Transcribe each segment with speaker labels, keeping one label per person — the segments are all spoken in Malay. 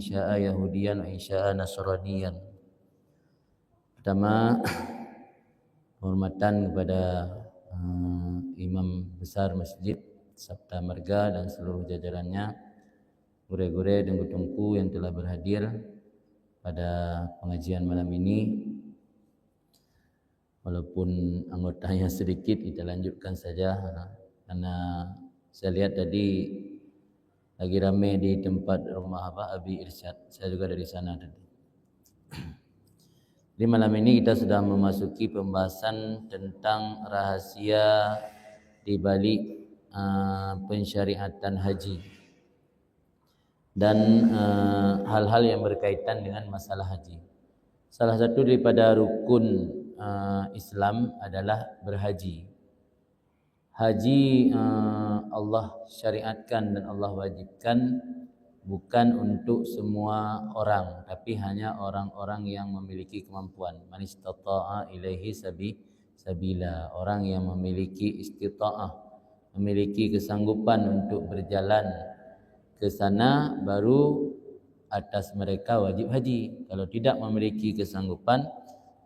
Speaker 1: insya'a Yahudiyan wa insya'a Nasraniyan. Pertama, penghormatan kepada Imam Besar Masjid Sabta Marga dan seluruh jajarannya, gure-gure dan tungku yang telah berhadir pada pengajian malam ini. Walaupun anggotanya sedikit, kita lanjutkan saja karena saya lihat tadi lagi ramai di tempat rumah Abi Irsyad. Saya juga dari sana tadi. Di malam ini kita sudah memasuki pembahasan tentang rahasia di balik pensyariatan haji dan hal-hal yang berkaitan dengan masalah haji. Salah satu daripada rukun Islam adalah berhaji. Haji Allah syariatkan dan Allah wajibkan bukan untuk semua orang, tapi hanya orang-orang yang memiliki kemampuan. Man istata'a ilaihi sabila, orang yang memiliki istita'ah, memiliki kesanggupan untuk berjalan ke sana, baru atas mereka wajib haji. Kalau tidak memiliki kesanggupan,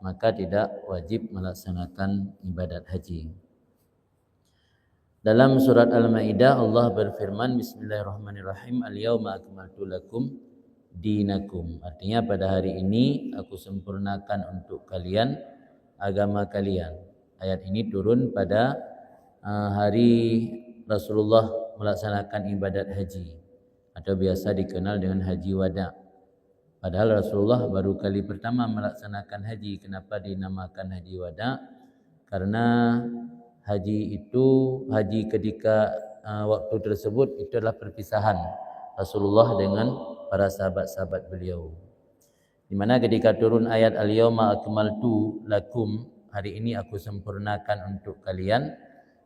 Speaker 1: maka tidak wajib melaksanakan ibadat haji. Dalam surat Al-Maidah Allah berfirman, Bismillahirrahmanirrahim, Al-yawma akmaltu lakum dinakum. Artinya pada hari ini aku sempurnakan untuk kalian agama kalian. Ayat ini turun pada hari Rasulullah melaksanakan ibadat haji, atau biasa dikenal dengan haji wada. Padahal Rasulullah baru kali pertama melaksanakan haji. Kenapa dinamakan haji wada? Karena haji ketika waktu tersebut itu adalah perpisahan Rasulullah dengan para sahabat-sahabat beliau. Di mana ketika turun ayat al-yawma akmaltu lakum, hari ini aku sempurnakan untuk kalian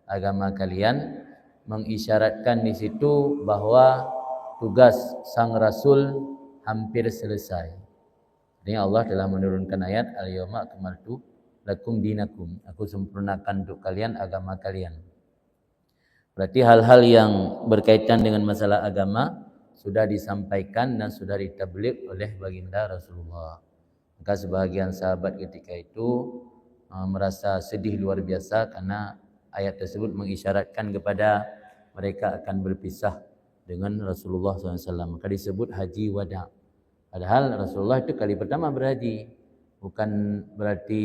Speaker 1: agama kalian, mengisyaratkan di situ bahwa tugas sang Rasul hampir selesai. Artinya Allah telah menurunkan ayat al-yawma akmaltu lakum dinakum, aku sempurnakan untuk kalian agama kalian. Berarti hal-hal yang berkaitan dengan masalah agama sudah disampaikan dan sudah ditabligh oleh baginda Rasulullah. Maka sebahagian sahabat ketika itu merasa sedih luar biasa karena ayat tersebut mengisyaratkan kepada mereka akan berpisah dengan Rasulullah SAW. Maka disebut haji wada. Padahal Rasulullah itu kali pertama berhaji. Bukan berarti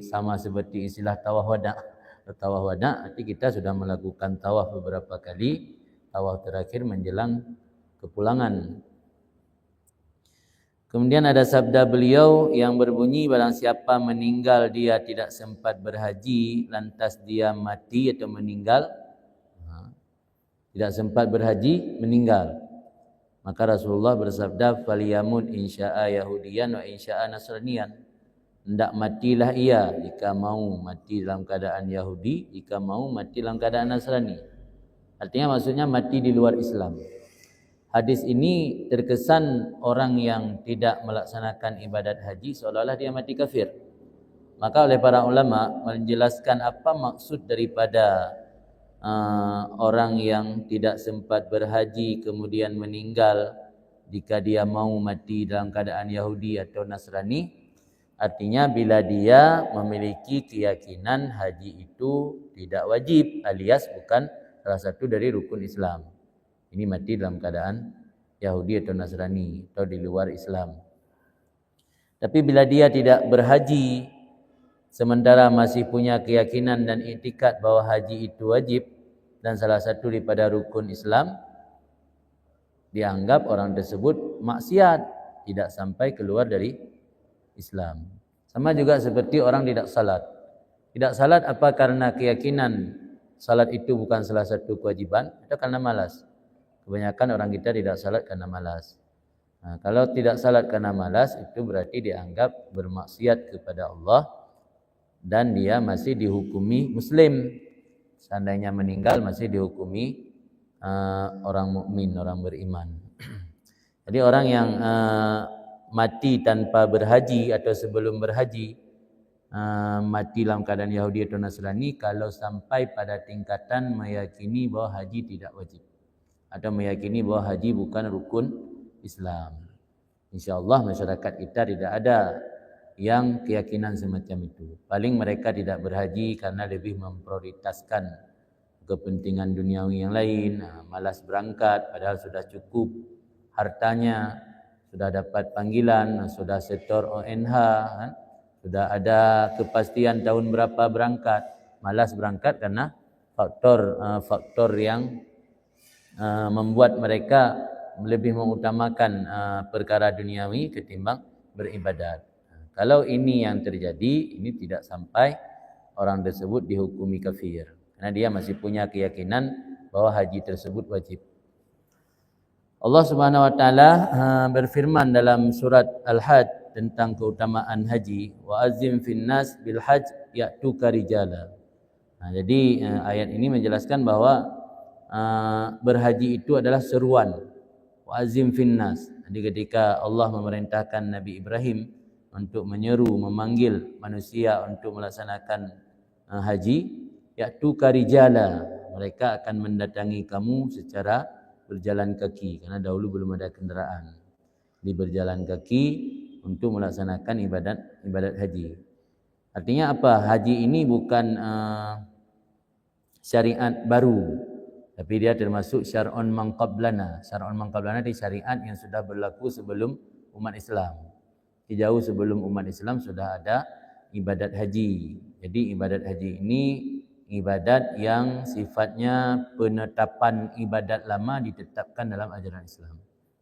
Speaker 1: sama seperti istilah tawaf wada. Tawaf wada arti kita sudah melakukan tawaf beberapa kali. Tawaf terakhir menjelang kepulangan. Kemudian ada sabda beliau yang berbunyi, barang siapa meninggal dia tidak sempat berhaji, lantas dia mati atau meninggal, tidak sempat berhaji, meninggal, maka Rasulullah bersabda, falyamun insya'a Yahudiyan wa insya'a Nasraniyan. Hendak matilah ia jika mau mati dalam keadaan Yahudi, jika mau mati dalam keadaan Nasrani. Artinya maksudnya mati di luar Islam. Hadis ini terkesan orang yang tidak melaksanakan ibadat haji seolah-olah dia mati kafir. Maka oleh para ulama menjelaskan apa maksud daripada orang yang tidak sempat berhaji kemudian meninggal jika dia mau mati dalam keadaan Yahudi atau Nasrani. Artinya bila dia memiliki keyakinan haji itu tidak wajib alias bukan salah satu dari rukun Islam. Ini mati dalam keadaan Yahudi atau Nasrani atau di luar Islam. Tapi bila dia tidak berhaji sementara masih punya keyakinan dan i'tikad bahwa haji itu wajib dan salah satu daripada rukun Islam, dianggap orang tersebut maksiat, tidak sampai keluar dari Islam. Sama juga seperti orang tidak salat. Tidak salat apa karena keyakinan salat itu bukan salah satu kewajiban atau karena malas? Kebanyakan orang kita tidak salat karena malas. Nah, kalau tidak salat karena malas itu berarti dianggap bermaksiat kepada Allah dan dia masih dihukumi muslim. Seandainya meninggal masih dihukumi orang mukmin, orang beriman. Jadi orang yang mati tanpa berhaji atau sebelum berhaji, mati dalam keadaan Yahudi atau Nasrani, kalau sampai pada tingkatan meyakini bahwa haji tidak wajib atau meyakini bahwa haji bukan rukun Islam. InsyaAllah masyarakat kita tidak ada yang keyakinan semacam itu. Paling mereka tidak berhaji karena lebih memprioritaskan kepentingan duniawi yang lain, malas berangkat padahal sudah cukup hartanya, sudah dapat panggilan, sudah setor ONH, sudah ada kepastian tahun berapa berangkat, malas berangkat karena faktor yang membuat mereka lebih mengutamakan perkara duniawi ketimbang beribadat. Kalau ini yang terjadi, ini tidak sampai orang tersebut dihukumi kafir, karena dia masih punya keyakinan bahwa haji tersebut wajib. Allah Subhanahu wa taala berfirman dalam surat Al-Hajj tentang keutamaan haji, wa azim fin nas bil hajj ya'tuka rijala. Jadi ayat ini menjelaskan bahwa berhaji itu adalah seruan, wa azim fin nas. Jadi ketika Allah memerintahkan Nabi Ibrahim untuk menyeru, memanggil manusia untuk melaksanakan haji, ya'tuka rijala, mereka akan mendatangi kamu secara berjalan kaki, karena dahulu belum ada kendaraan. Di berjalan kaki untuk melaksanakan ibadat haji. Artinya apa? Haji ini bukan syariat baru, tapi dia termasuk syar'un man qablana. Syar'un man qablana di syariat yang sudah berlaku sebelum umat Islam. Jauh sebelum umat Islam sudah ada ibadat haji. Jadi ibadat haji ini ibadat yang sifatnya penetapan ibadat lama ditetapkan dalam ajaran Islam.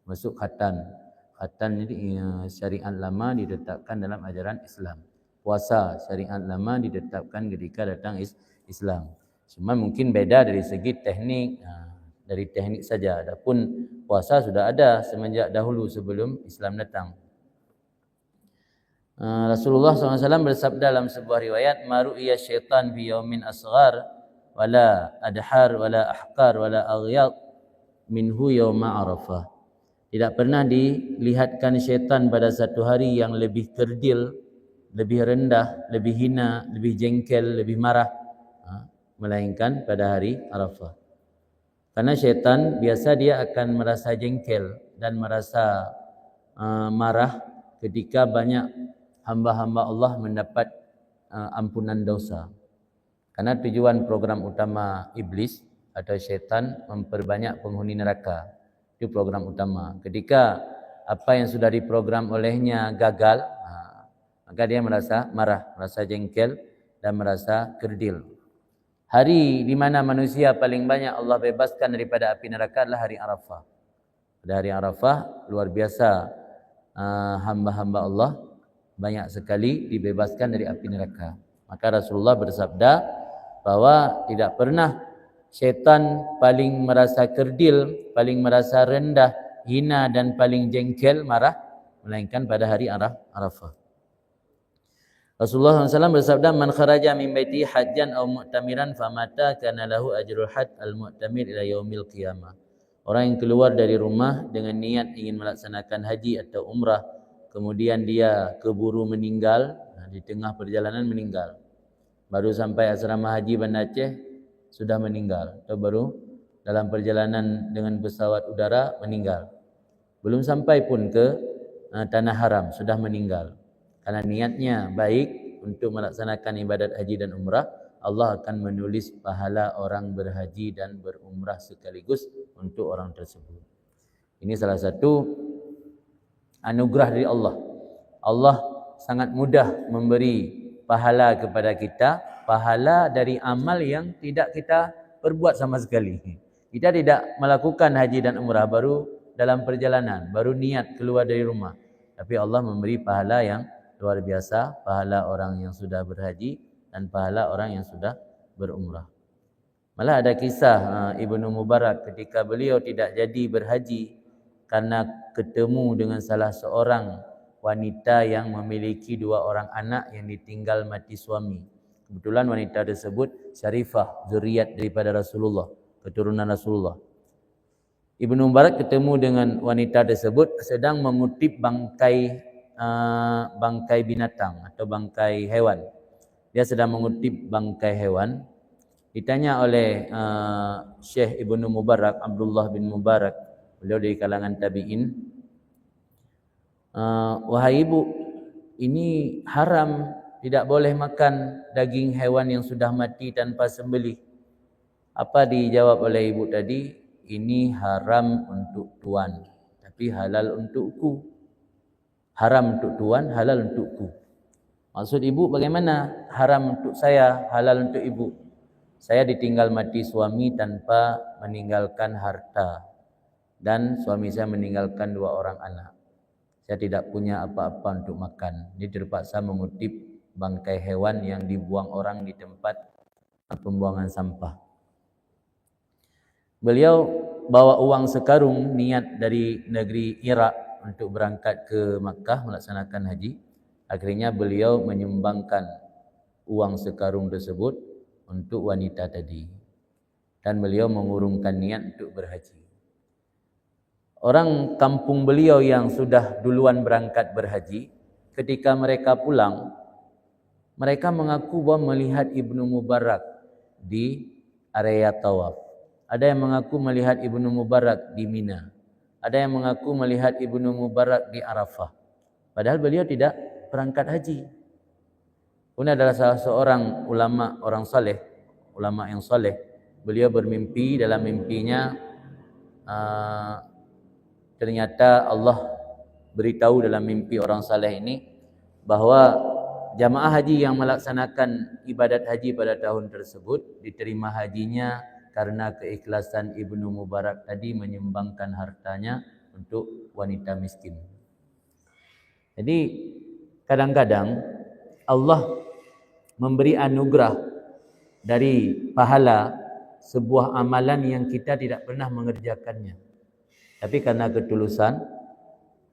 Speaker 1: Masuk khatan. Khatan ini syariat lama ditetapkan dalam ajaran Islam. Puasa syariat lama ditetapkan ketika datang Islam. Cuma mungkin beda dari segi teknik, dari teknik saja. Adapun puasa sudah ada semenjak dahulu sebelum Islam datang. Rasulullah SAW bersabda dalam sebuah riwayat, maru'iya syaitan fi yaumin asghar wala adhar wala ahqar wala aghyad minhu yauma arafah. Tidak pernah dilihatkan syaitan pada satu hari yang lebih kerdil, lebih rendah, lebih hina, lebih jengkel, lebih marah, melainkan pada hari Arafah. Karena syaitan biasa dia akan merasa jengkel dan merasa marah ketika banyak hamba-hamba Allah mendapat ampunan dosa. Karena tujuan program utama iblis atau syaitan memperbanyak penghuni neraka. Itu program utama. Ketika apa yang sudah diprogram olehnya gagal, maka dia merasa marah, merasa jengkel dan merasa kerdil. Hari di mana manusia paling banyak Allah bebaskan daripada api neraka adalah hari Arafah. Pada hari Arafah luar biasa hamba-hamba Allah banyak sekali dibebaskan dari api neraka. Maka Rasulullah bersabda bahwa tidak pernah syaitan paling merasa kerdil, paling merasa rendah, hina dan paling jengkel, marah, melainkan pada hari Arafah. Rasulullah SAW bersabda, man kharaja min baiti hajjan aw mu'tamiran famata kana lahu ajrul hajj al-mu'tamir ila yaumil qiyamah. Orang yang keluar dari rumah dengan niat ingin melaksanakan haji atau umrah, kemudian dia keburu meninggal, di tengah perjalanan meninggal. Baru sampai asrama haji Banda Aceh sudah meninggal, atau baru dalam perjalanan dengan pesawat udara meninggal. Belum sampai pun ke tanah haram sudah meninggal. Karena niatnya baik untuk melaksanakan ibadat haji dan umrah, Allah akan menulis pahala orang berhaji dan berumrah sekaligus untuk orang tersebut. Ini salah satu anugerah dari Allah. Allah sangat mudah memberi pahala kepada kita, pahala dari amal yang tidak kita perbuat sama sekali. Kita tidak melakukan haji dan umrah, baru dalam perjalanan, baru niat keluar dari rumah. Tapi Allah memberi pahala yang luar biasa, pahala orang yang sudah berhaji dan pahala orang yang sudah berumrah. Malah ada kisah Ibnu Mubarak ketika beliau tidak jadi berhaji karena ketemu dengan salah seorang wanita yang memiliki 2 orang anak yang ditinggal mati suami. Kebetulan wanita tersebut syarifah, zuriat daripada Rasulullah, keturunan Rasulullah. Ibnu Mubarak ketemu dengan wanita tersebut sedang mengutip bangkai binatang atau bangkai hewan. Dia sedang mengutip bangkai hewan. Ditanya oleh Syekh Ibnu Mubarak, Abdullah bin Mubarak, beliau dari kalangan tabi'in, wahai ibu, ini haram, tidak boleh makan daging hewan yang sudah mati tanpa sembelih. Apa dijawab oleh ibu tadi? Ini haram untuk tuan, tapi halal untukku. Haram untuk tuan, halal untukku. Maksud ibu bagaimana? Haram untuk saya, halal untuk ibu. Saya ditinggal mati suami tanpa meninggalkan harta. Dan suami saya meninggalkan 2 orang anak. Saya tidak punya apa-apa untuk makan. Dia terpaksa mengutip bangkai hewan yang dibuang orang di tempat pembuangan sampah. Beliau bawa uang sekarung niat dari negeri Irak untuk berangkat ke Makkah melaksanakan haji. Akhirnya beliau menyumbangkan uang sekarung tersebut untuk wanita tadi. Dan beliau mengurungkan niat untuk berhaji. Orang kampung beliau yang sudah duluan berangkat berhaji, ketika mereka pulang, mereka mengaku bahwa melihat Ibnu Mubarak di area tawaf. Ada yang mengaku melihat Ibnu Mubarak di Mina. Ada yang mengaku melihat Ibnu Mubarak di Arafah. Padahal beliau tidak berangkat haji. Ini adalah salah seorang ulama orang saleh, ulama yang saleh. Beliau bermimpi, dalam mimpinya ternyata Allah beritahu dalam mimpi orang saleh ini bahwa jamaah haji yang melaksanakan ibadat haji pada tahun tersebut diterima hajinya karena keikhlasan Ibnu Mubarak tadi menyumbangkan hartanya untuk wanita miskin. Jadi kadang-kadang Allah memberi anugerah dari pahala sebuah amalan yang kita tidak pernah mengerjakannya. Tapi karena ketulusan,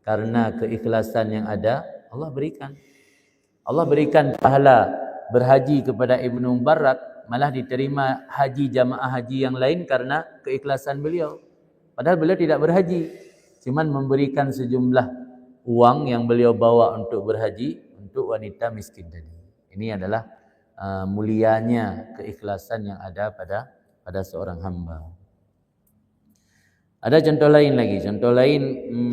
Speaker 1: karena keikhlasan yang ada, Allah berikan. Allah berikan pahala berhaji kepada Ibnu Mubarak, malah diterima haji jamaah haji yang lain karena keikhlasan beliau. Padahal beliau tidak berhaji, cuman memberikan sejumlah uang yang beliau bawa untuk berhaji untuk wanita miskin tadi. Ini adalah mulianya keikhlasan yang ada pada seorang hamba. Ada contoh lain lagi. Contoh lain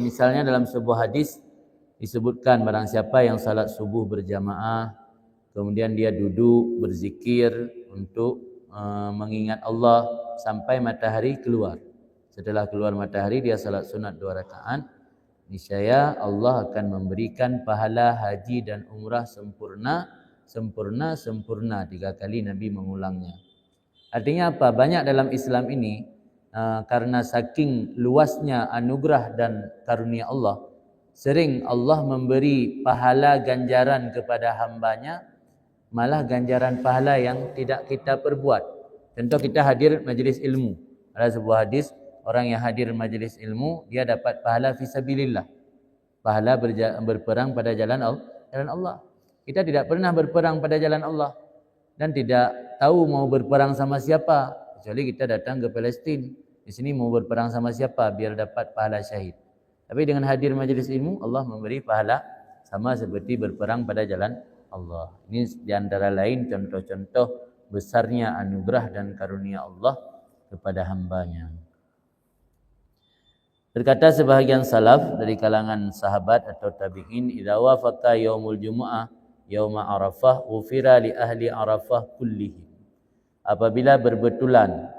Speaker 1: misalnya dalam sebuah hadis disebutkan barang siapa yang salat subuh berjamaah, kemudian dia duduk berzikir untuk mengingat Allah sampai matahari keluar. Setelah keluar matahari dia salat sunat 2 rakaat. Niscaya Allah akan memberikan pahala haji dan umrah sempurna 3 kali Nabi mengulangnya. Artinya apa? Banyak dalam Islam ini karena saking luasnya anugerah dan karunia Allah, sering Allah memberi pahala ganjaran kepada hambanya, malah ganjaran pahala yang tidak kita perbuat. Contoh kita hadir majlis ilmu. Ada sebuah hadis, orang yang hadir majlis ilmu, dia dapat pahala fisabilillah. Pahala berperang pada jalan Allah. Kita tidak pernah berperang pada jalan Allah dan tidak tahu mau berperang sama siapa, kecuali kita datang ke Palestin. Di sini mau berperang sama siapa biar dapat pahala syahid. Tapi dengan hadir majlis ilmu, Allah memberi pahala sama seperti berperang pada jalan Allah. Ini di antara lain contoh-contoh besarnya anugerah dan karunia Allah kepada hambanya. Berkata sebahagian salaf dari kalangan sahabat atau tabi'in, idza wafaqa yaumul jumu'ah yauma Arafah ghufira li ahli Arafah kullihim. Apabila berbetulan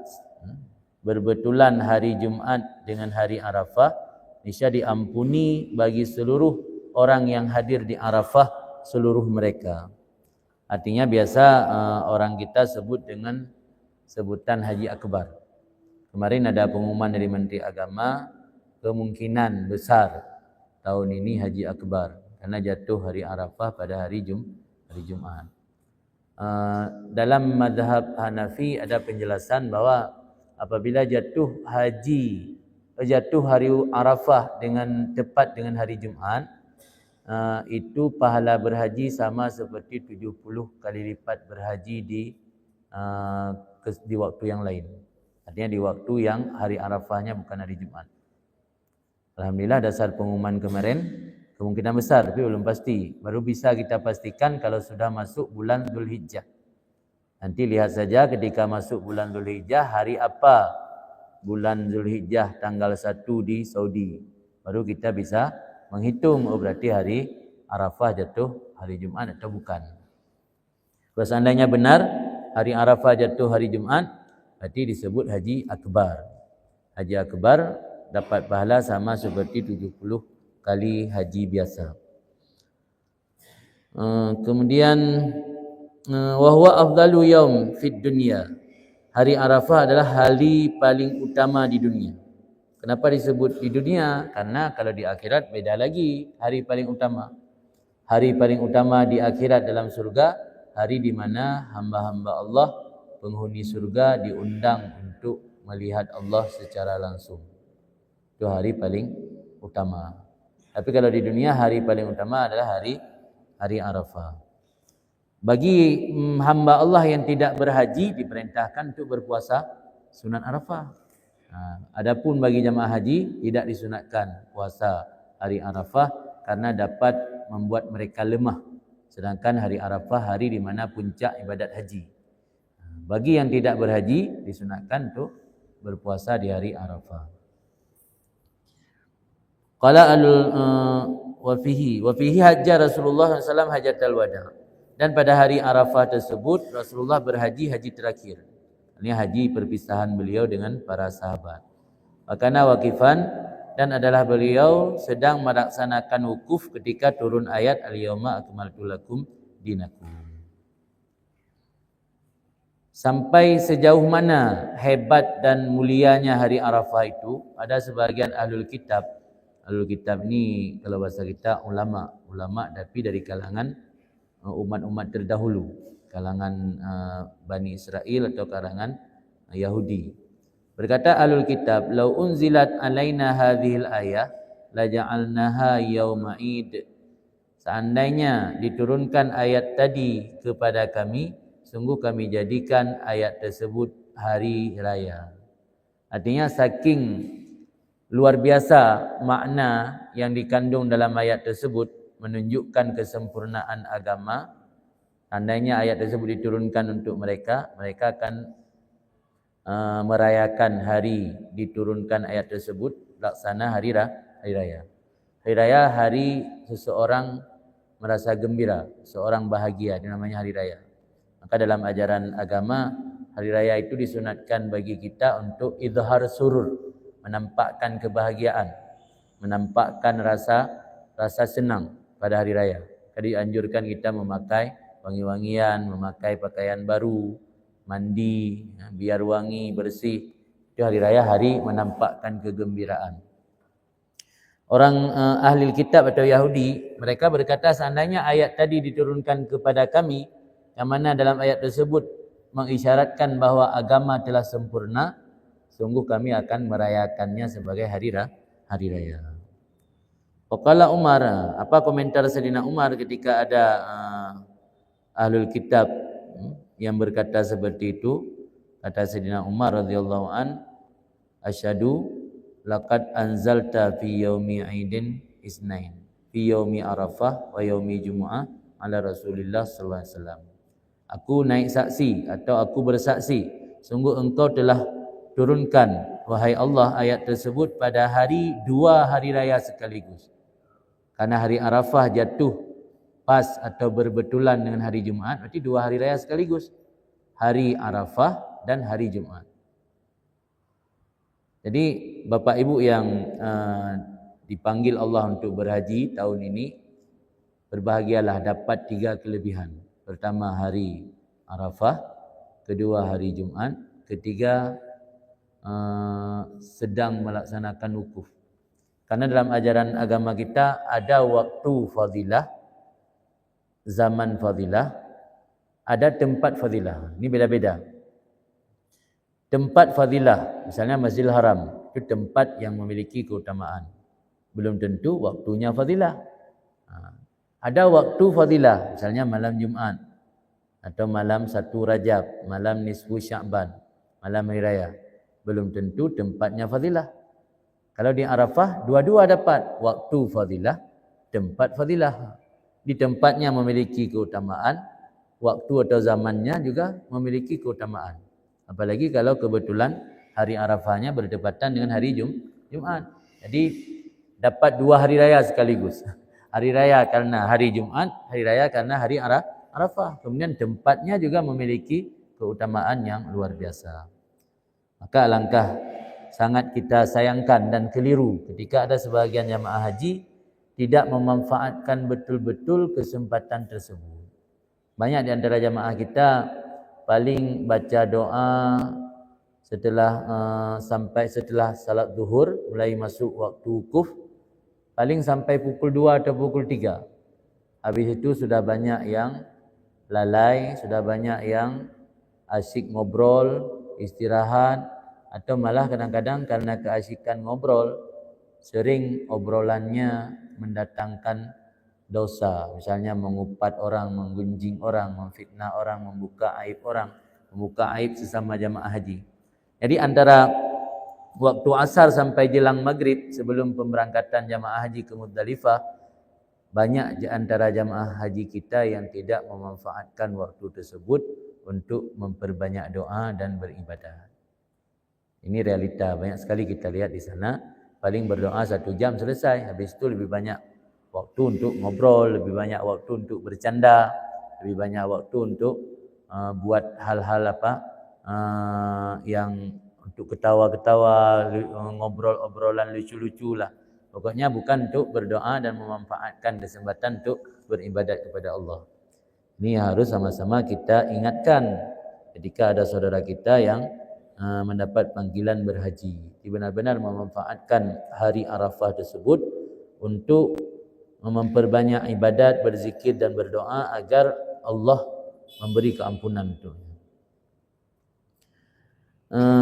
Speaker 1: hari Jumat dengan hari Arafah, niscaya diampuni bagi seluruh orang yang hadir di Arafah seluruh mereka. Artinya biasa orang kita sebut dengan sebutan Haji Akbar. Kemarin ada pengumuman dari Menteri Agama, kemungkinan besar tahun ini Haji Akbar karena jatuh hari Arafah pada hari Jumat. Dalam mazhab Hanafi ada penjelasan bahwa apabila jatuh hari Arafah dengan tepat dengan hari Jumat, itu pahala berhaji sama seperti 70 kali lipat berhaji di waktu yang lain. Artinya di waktu yang hari Arafahnya bukan hari Jumat. Alhamdulillah dasar pengumuman kemarin kemungkinan besar tapi belum pasti. Baru bisa kita pastikan kalau sudah masuk bulan Dzulhijjah. Nanti lihat saja ketika masuk bulan Dzulhijjah, hari apa bulan Dzulhijjah tanggal 1 di Saudi. Baru kita bisa menghitung berarti hari Arafah jatuh hari Jumat atau bukan. Kalau seandainya benar hari Arafah jatuh hari Jumat, berarti disebut haji akbar. Haji akbar dapat pahala sama seperti 70 kali haji biasa. Kemudian wa huwa afdalu yaum fid dunya. Hari Arafah adalah hari paling utama di dunia. Kenapa disebut di dunia? Karena kalau di akhirat beda lagi hari paling utama. Hari paling utama di akhirat dalam surga, hari di mana hamba-hamba Allah, penghuni surga diundang untuk melihat Allah secara langsung. Itu hari paling utama. Tapi kalau di dunia hari paling utama adalah hari Arafah. Bagi hamba Allah yang tidak berhaji diperintahkan untuk berpuasa sunat Arafah. Adapun bagi jamaah haji tidak disunatkan puasa hari Arafah karena dapat membuat mereka lemah. Sedangkan hari Arafah hari di mana puncak ibadat haji. Bagi yang tidak berhaji disunatkan untuk berpuasa di hari Arafah. Qala wa fihi hajja Rasulullah SAW hajatal wada. Dan pada hari Arafah tersebut Rasulullah berhaji haji terakhir. Ini haji perpisahan beliau dengan para sahabat. Makana waqifan, dan adalah beliau sedang melaksanakan wukuf ketika turun ayat al-yauma akmaltu lakum dinakum. Sampai sejauh mana hebat dan mulianya hari Arafah itu, ada sebagian ahlul kitab. Ahlul kitab ni kalau bahasa kita ulama tapi dari kalangan umat-umat terdahulu, kalangan Bani Israel atau kalangan Yahudi. Berkata ahlul kitab, "Lau unzilat alaina hadhil ayah la ja'alnaha yauma id." Seandainya diturunkan ayat tadi kepada kami, sungguh kami jadikan ayat tersebut hari raya. Artinya saking luar biasa makna yang dikandung dalam ayat tersebut, menunjukkan kesempurnaan agama. Andainya ayat tersebut diturunkan untuk mereka, mereka akan merayakan hari diturunkan ayat tersebut laksana hari raya. Hari raya hari seseorang merasa gembira, seorang bahagia, itu namanya hari raya. Maka dalam ajaran agama, hari raya itu disunatkan bagi kita untuk izhar surur, menampakkan kebahagiaan, menampakkan rasa senang pada hari raya. Jadi anjurkan kita memakai wangi-wangian, memakai pakaian baru, mandi biar wangi, bersih. Itu hari raya, hari menampakkan kegembiraan. Orang ahli kitab atau Yahudi, mereka berkata seandainya ayat tadi diturunkan kepada kami, yang mana dalam ayat tersebut mengisyaratkan bahwa agama telah sempurna, sungguh kami akan merayakannya sebagai hari raya. Waqala Umar, apa komentar Sayyidina Umar ketika ada ahlul kitab yang berkata seperti itu? Kata Sayyidina Umar radhiyallahu an, asyhadu laqad anzalta fi yaumi aidin isnain, fi yaumi arafah wa yaumi jumu'ah ala Rasulillah sallallahu alaihi wasallam. Aku naik saksi atau aku bersaksi, sungguh engkau telah turunkan wahai Allah ayat tersebut pada hari dua hari raya sekaligus. Karena hari Arafah jatuh pas atau berbetulan dengan hari Jumat, berarti dua hari raya sekaligus. Hari Arafah dan hari Jumat. Jadi Bapak Ibu yang dipanggil Allah untuk berhaji tahun ini, berbahagialah dapat 3 kelebihan. Pertama hari Arafah, kedua hari Jumat, ketiga sedang melaksanakan wukuf. Karena dalam ajaran agama kita ada waktu fadilah, zaman fadilah, ada tempat fadilah. Ini beda-beda. Tempat fadilah, misalnya Masjidil Haram, itu tempat yang memiliki keutamaan. Belum tentu waktunya fadilah. Ada waktu fadilah, misalnya malam Jumat atau malam 1 Rajab, malam nisfu Sya'ban, malam hari raya. Belum tentu tempatnya fadilah. Kalau di Arafah, dua-dua dapat waktu fadilah, tempat fadilah. Di tempatnya memiliki keutamaan, waktu atau zamannya juga memiliki keutamaan. Apalagi kalau kebetulan hari Arafahnya berdepatan dengan hari Jumat. Jadi dapat 2 hari raya sekaligus. Hari raya karena hari Jumat, hari raya karena hari Arafah. Kemudian tempatnya juga memiliki keutamaan yang luar biasa. Maka alangkah sangat kita sayangkan dan keliru ketika ada sebahagian jamaah haji tidak memanfaatkan betul-betul kesempatan tersebut. Banyak di antara jamaah kita paling baca doa sampai setelah salat zuhur, mulai masuk waktu wukuf, paling sampai pukul 2 atau pukul 3. Habis itu sudah banyak yang lalai, sudah banyak yang asyik ngobrol, istirahat, atau malah kadang-kadang karena keasyikan ngobrol, sering obrolannya mendatangkan dosa. Misalnya mengupat orang, menggunjing orang, memfitnah orang, membuka aib orang, membuka aib sesama jamaah haji. Jadi antara waktu asar sampai jelang maghrib sebelum pemberangkatan jamaah haji ke Muzdalifah, banyak di antara jamaah haji kita yang tidak memanfaatkan waktu tersebut untuk memperbanyak doa dan beribadah. Ini realita, banyak sekali kita lihat di sana. Paling berdoa 1 jam selesai, habis itu lebih banyak waktu untuk ngobrol, lebih banyak waktu untuk bercanda, lebih banyak waktu untuk buat hal-hal yang untuk ketawa-ketawa, ngobrol-obrolan lucu-lucu lah. Pokoknya bukan untuk berdoa dan memanfaatkan kesempatan untuk beribadat kepada Allah. Ini harus sama-sama kita ingatkan ketika ada saudara kita yang mendapat panggilan berhaji. Benar-benar memanfaatkan hari Arafah tersebut untuk memperbanyak ibadat, berzikir dan berdoa agar Allah memberi keampunan untuknya.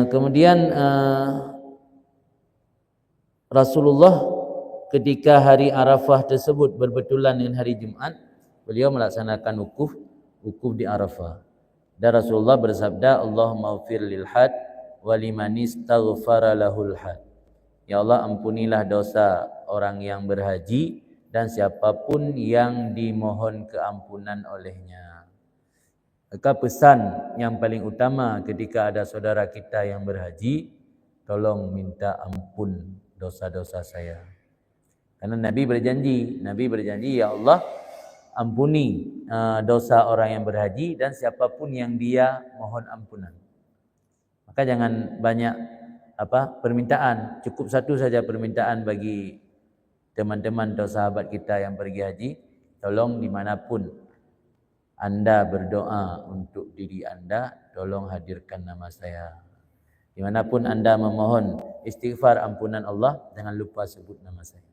Speaker 1: Kemudian Rasulullah ketika hari Arafah tersebut berbetulan dengan hari Jumat, beliau melaksanakan wukuf di Arafah. Dan Rasulullah bersabda, Allahumma ghfir lil had wa liman istaghfara lahul had. Ya Allah, ampunilah dosa orang yang berhaji dan siapapun yang dimohon keampunan olehnya. Maka pesan yang paling utama ketika ada saudara kita yang berhaji, tolong minta ampun dosa-dosa saya. Karena Nabi berjanji, ya Allah, ampuni dosa orang yang berhaji dan siapapun yang dia mohon ampunan. Maka jangan banyak permintaan, cukup satu saja permintaan bagi teman-teman atau sahabat kita yang pergi haji. Tolong dimanapun Anda berdoa untuk diri Anda, tolong hadirkan nama saya. Dimanapun Anda memohon istighfar ampunan Allah, jangan lupa sebut nama saya.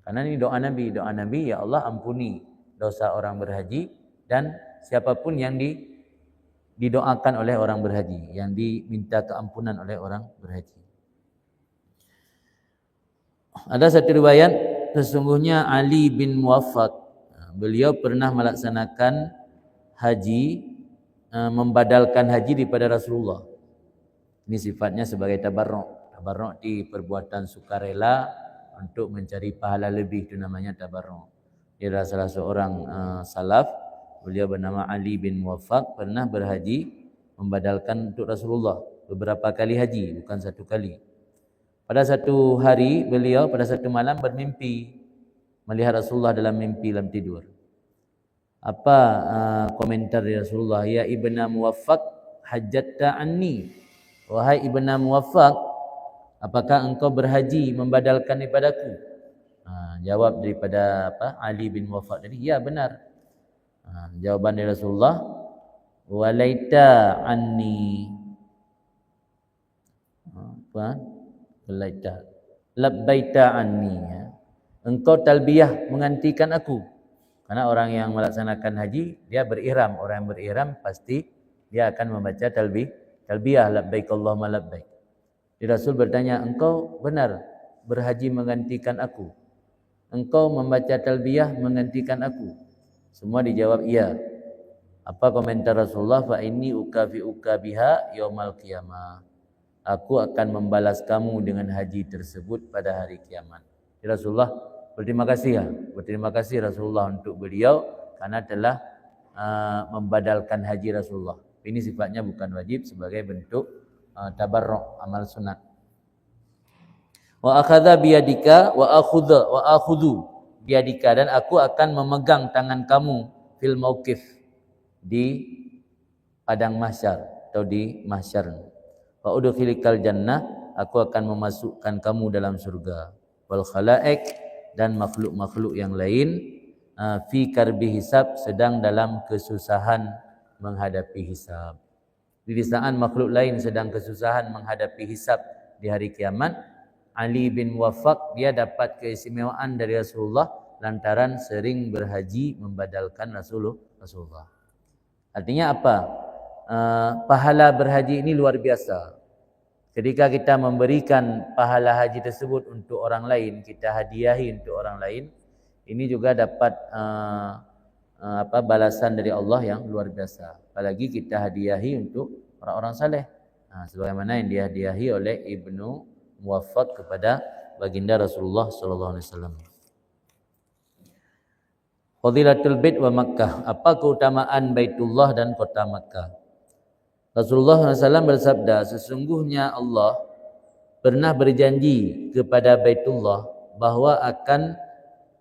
Speaker 1: Karena ini doa Nabi, ya Allah ampuni dosa orang berhaji dan siapapun yang didoakan oleh orang berhaji, yang diminta keampunan oleh orang berhaji. Ada satu riwayat, sesungguhnya Ali bin Muwaffaq, beliau pernah melaksanakan haji, membadalkan haji daripada Rasulullah. Ini sifatnya sebagai tabarruk. Tabarruk di perbuatan sukarela untuk mencari pahala lebih, itu namanya tabarruk. Dia adalah salah seorang salaf, beliau bernama Ali bin Muwaffaq, pernah berhaji membadalkan untuk Rasulullah beberapa kali haji, bukan satu kali. Pada satu hari beliau pada satu malam bermimpi melihat Rasulullah dalam mimpi, dalam tidur. Apa komentar dari Rasulullah? Ya ibna Muwaffaq, hajjatta anni. Wahai ibna Muwaffaq, apakah engkau berhaji membadalkan daripada-Ku? Jawab daripada Ali bin Muwaffaq tadi, ya benar. Jawaban dari Rasulullah, walaita anni. Walaita labbaita anni. Engkau talbiyah menggantikan aku. Karena orang yang melaksanakan haji, dia berihram. Orang yang berihram pasti dia akan membaca talbiyah labbaik Allahumma labbaik. Rasul bertanya, engkau benar berhaji menggantikan aku? Engkau membaca talbiyah menggantikan aku? Semua dijawab iya. Apa komentar Rasulullah? Fa inni ukafi'uka biha yaumal qiyamah. Aku akan membalas kamu dengan haji tersebut pada hari kiamat. Rasulullah berterima kasih ya. Berterima kasih Rasulullah untuk beliau karena telah membadalkan haji Rasulullah. Ini sifatnya bukan wajib, sebagai bentuk tabarruk, amal sunat. Wa akhadha biyadika wa akhudhu biyadika, dan aku akan memegang tangan kamu fil mauqif, di padang mahsyar atau di mahsyar. Wa udkhilikal jannah, aku akan memasukkan kamu dalam surga. Wal khalaik, dan makhluk-makhluk yang lain fi karbi hisab, sedang dalam kesusahan menghadapi hisab. Di saat makhluk lain sedang kesusahan menghadapi hisab di hari kiamat, Ali bin Wafaq dia dapat keistimewaan dari Rasulullah lantaran sering berhaji membadalkan Rasulullah. Artinya apa? Pahala berhaji ini luar biasa. Ketika kita memberikan pahala haji tersebut untuk orang lain, kita hadiahi untuk orang lain, ini juga dapat balasan dari Allah yang luar biasa. Apalagi kita hadiahi untuk orang-orang saleh. Sebagaimana yang dihadiahi oleh Ibnu Muwaffaq kepada baginda Rasulullah sallallahu alaihi wasallam. Fadilatul Bait wa Makkah, apa keutamaan Baitullah dan kota Makkah? Rasulullah SAW bersabda, sesungguhnya Allah pernah berjanji kepada Baitullah bahwa akan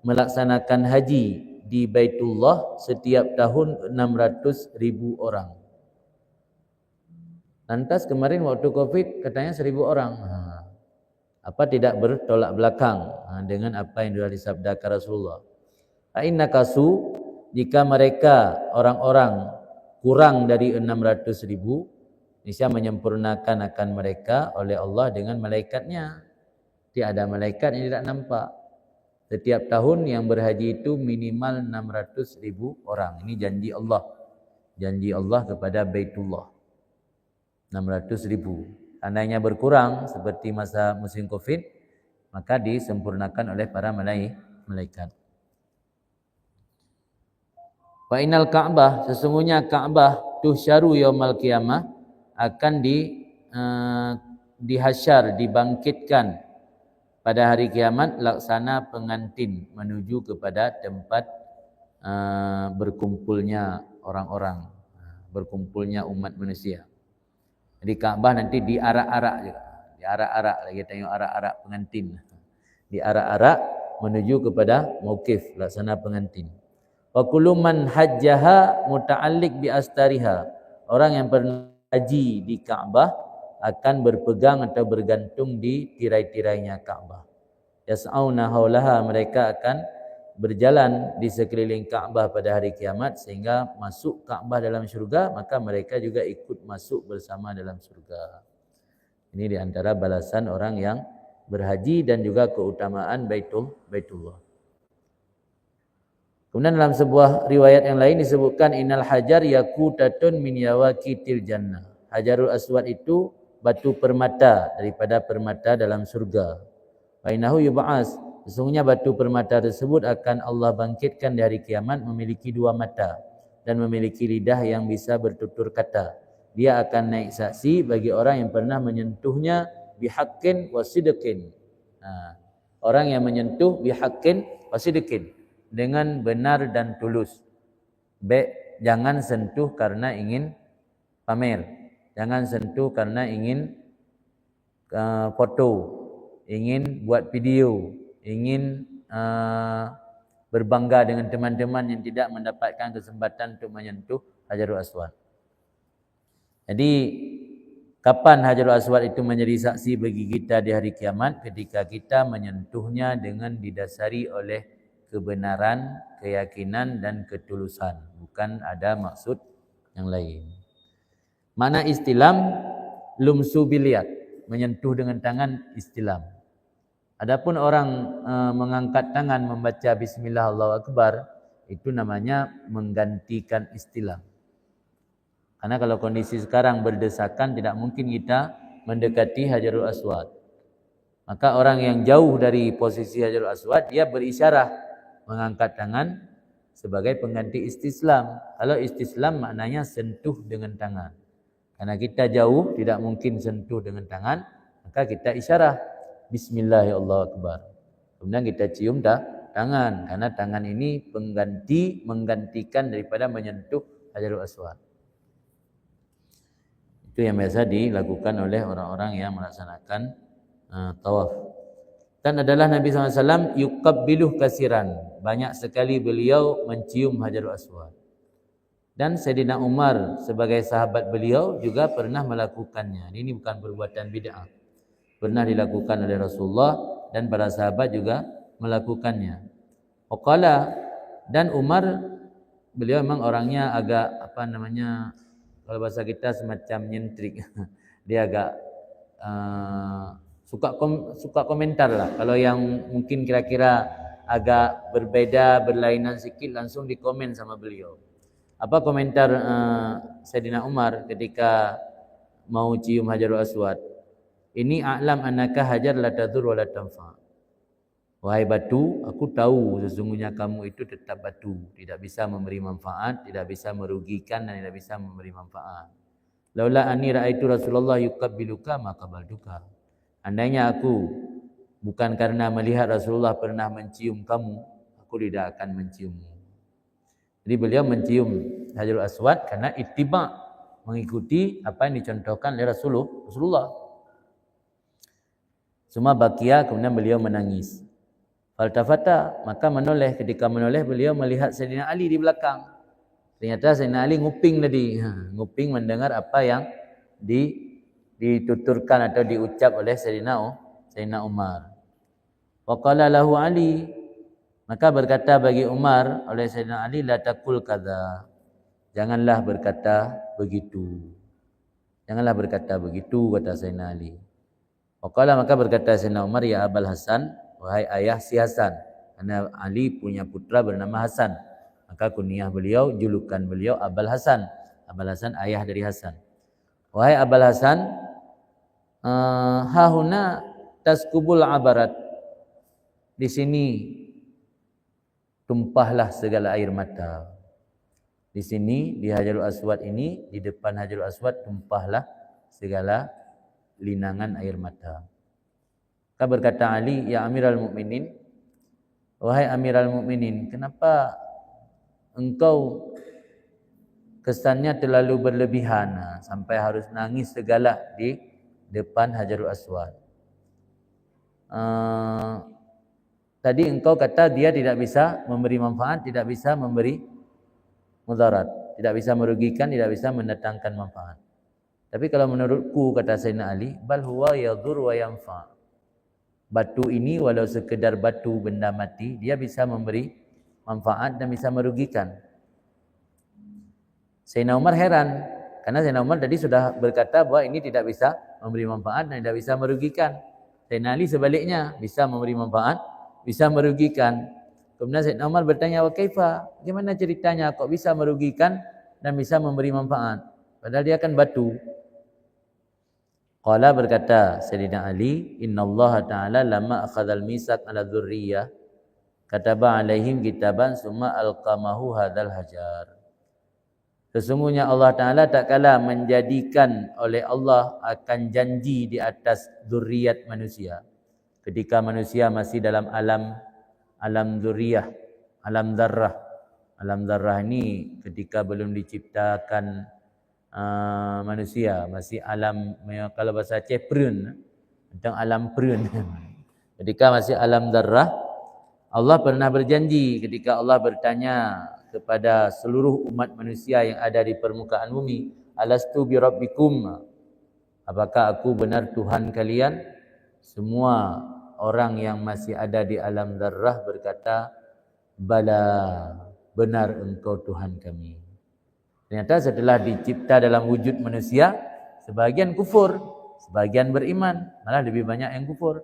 Speaker 1: melaksanakan haji di Baitullah setiap tahun 600.000 orang. Lantas kemarin waktu Covid katanya 1.000 orang. Apa tidak bertolak belakang dengan apa yang sudah disabdakan Rasulullah? Inna kasu, jika mereka orang-orang kurang dari 600.000, niscaya menyempurnakan akan mereka oleh Allah dengan malaikatnya. Tiada malaikat yang tidak nampak. Setiap tahun yang berhaji itu minimal 600.000 orang. Ini janji Allah. Janji Allah kepada Baitullah. 600.000. Andainya berkurang seperti masa musim Covid, maka disempurnakan oleh para malaikat. Wa innal Ka'bah, sesungguhnya Ka'bah tuhsyaru yaumal qiyamah, akan dihasyar, dibangkitkan pada hari kiamat laksana pengantin menuju kepada tempat berkumpulnya orang-orang, berkumpulnya umat manusia. Jadi Ka'bah nanti diarak-arak juga, diarak-arak, lagi tengok arak-arak pengantin, diarak-arak menuju kepada mauqif laksana pengantin. Wa kullu man hajjaha muta'alliq bi astariha, orang yang pernah haji di Ka'bah akan berpegang atau bergantung di tirai-tirainya Ka'bah. Yas'auna haulaha, mereka akan berjalan di sekeliling Ka'bah pada hari kiamat sehingga masuk Ka'bah dalam syurga, maka mereka juga ikut masuk bersama dalam syurga. Ini di antara balasan orang yang berhaji dan juga keutamaan Baitullah. Kemudian dalam sebuah riwayat yang lain disebutkan innal hajar yaqutatun min yawaqitil jannah. Hajarul Aswad itu batu permata daripada permata dalam surga. Wa innahu yub'as, sesungguhnya batu permata tersebut akan Allah bangkitkan di hari kiamat memiliki 2 mata dan memiliki lidah yang bisa bertutur kata. Dia akan naik saksi bagi orang yang pernah menyentuhnya bihaqqin wasidqin. Orang yang menyentuh bihaqqin wasidqin, dengan benar dan tulus. Jangan sentuh karena ingin pamer, jangan sentuh karena ingin foto, ingin buat video, ingin berbangga dengan teman-teman yang tidak mendapatkan kesempatan untuk menyentuh Hajarul Aswad. Jadi kapan Hajarul Aswad itu menjadi saksi bagi kita di hari kiamat? Ketika kita menyentuhnya dengan didasari oleh kebenaran, keyakinan dan ketulusan, bukan ada maksud yang lain. Makna istilam lumsu bil yad, menyentuh dengan tangan istilam. Adapun orang mengangkat tangan membaca bismillah Allahu akbar, itu namanya menggantikan istilam. Karena kalau kondisi sekarang berdesakan, tidak mungkin kita mendekati Hajarul Aswad. Maka orang yang jauh dari posisi Hajarul Aswad, dia berisyarah mengangkat tangan sebagai pengganti istislam. Kalau istislam maknanya sentuh dengan tangan. Karena kita jauh, tidak mungkin sentuh dengan tangan, maka kita isyarah Bismillahirrahmanirrahim. Kemudian kita cium tangan, karena tangan ini menggantikan daripada menyentuh Hajarul Aswad. Itu yang biasa dilakukan oleh orang-orang yang melaksanakan tawaf. Dan adalah Nabi SAW yuqabbiluh kasiran. Banyak sekali beliau mencium Hajarul Aswad. Dan Sayyidina Umar sebagai sahabat beliau juga pernah melakukannya. Ini bukan perbuatan bid'ah. Pernah dilakukan oleh Rasulullah dan para sahabat juga melakukannya. Waqala, dan Umar, beliau memang orangnya agak kalau bahasa kita semacam nyentrik. Dia agak suka komentar lah. Kalau yang mungkin kira-kira agak berbeda, berlainan sikit, langsung dikomen sama beliau. Apa komentar Sayyidina Umar ketika mau cium Hajarul Aswad? Ini a'lam annaka hajar la tadur wa la tanfa. Wahai batu, aku tahu sesungguhnya kamu itu tetap batu, tidak bisa memberi manfaat, tidak bisa merugikan dan tidak bisa memberi manfaat. Laula anni ra'aitu Rasulullah yuqabbiluka ma qabaltuka. Andainya aku bukan karena melihat Rasulullah pernah mencium kamu, aku tidak akan menciummu. Jadi beliau mencium Hajarul Aswad karena ittiba, mengikuti apa yang dicontohkan oleh Rasulullah. Semua bakia, kemudian beliau menangis. Faltafata, maka menoleh. Ketika menoleh beliau melihat Sayyidina Ali di belakang. Ternyata Sayyidina Ali nguping tadi, nguping mendengar apa yang dituturkan atau diucap oleh Sayyidina Umar. Wa qala lahu Ali, maka berkata bagi Umar oleh Sayyidina Ali, la taqul kadza. Janganlah berkata begitu. Janganlah berkata begitu, kata Sayyidina Ali. Wa qala, maka berkata Sayyidina Umar, ya Abul Hasan, wahai ayah si Hasan. Karena Ali punya putra bernama Hasan. Maka kunyah beliau, julukan beliau Abul Hasan. Abul Hasan ayah dari Hasan. Wahai Abul Hasan, hahuna taskubul abarat. Di sini tumpahlah segala air mata. Di sini, di Hajarul Aswad ini, di depan Hajarul Aswad tumpahlah segala linangan air mata. Maka berkata Ali, ya Amiral Mukminin, wahai Amiral Mukminin, kenapa engkau kesannya terlalu berlebihan sampai harus nangis segala di depan Hajarul Aswad? Tadi engkau kata dia tidak bisa memberi manfaat, tidak bisa memberi mudarat, tidak bisa merugikan, tidak bisa mendatangkan manfaat. Tapi kalau menurutku, kata Sayyidina Ali, bal huwa yadur wa yanfa. Batu ini walau sekedar batu benda mati, dia bisa memberi manfaat dan bisa merugikan. Sayyidina Umar heran, karena Sayyidina Umar tadi sudah berkata bahwa ini tidak bisa memberi manfaat dan tidak bisa merugikan. Sayyidina Ali sebaliknya, bisa memberi manfaat, bisa merugikan. Kemudian Sayyidina Umar bertanya, wa kaifa? Bagaimana ceritanya kok bisa merugikan dan bisa memberi manfaat? Padahal dia kan batu. Qala, berkata Sayyidina Ali, innallaha ta'ala lama akhadhal misaq ala dzurriyyah kataba alaihim kitaban summa alqamahu hadzal hajar. Sesungguhnya Allah Ta'ala tak kala menjadikan oleh Allah akan janji di atas zuriat manusia. Ketika manusia masih dalam alam zuriyah, alam zarrah. Alam zarrah ini ketika belum diciptakan manusia, masih alam, kalau bahasa Aceh prun, tentang alam prun. Ketika masih alam zarrah, Allah pernah berjanji ketika Allah bertanya kepada seluruh umat manusia yang ada di permukaan bumi, alastu bi rabbikum, apakah aku benar Tuhan kalian? Semua orang yang masih ada di alam zarrah berkata, bala, benar engkau Tuhan kami. Ternyata setelah dicipta dalam wujud manusia, sebagian kufur, sebagian beriman, malah lebih banyak yang kufur.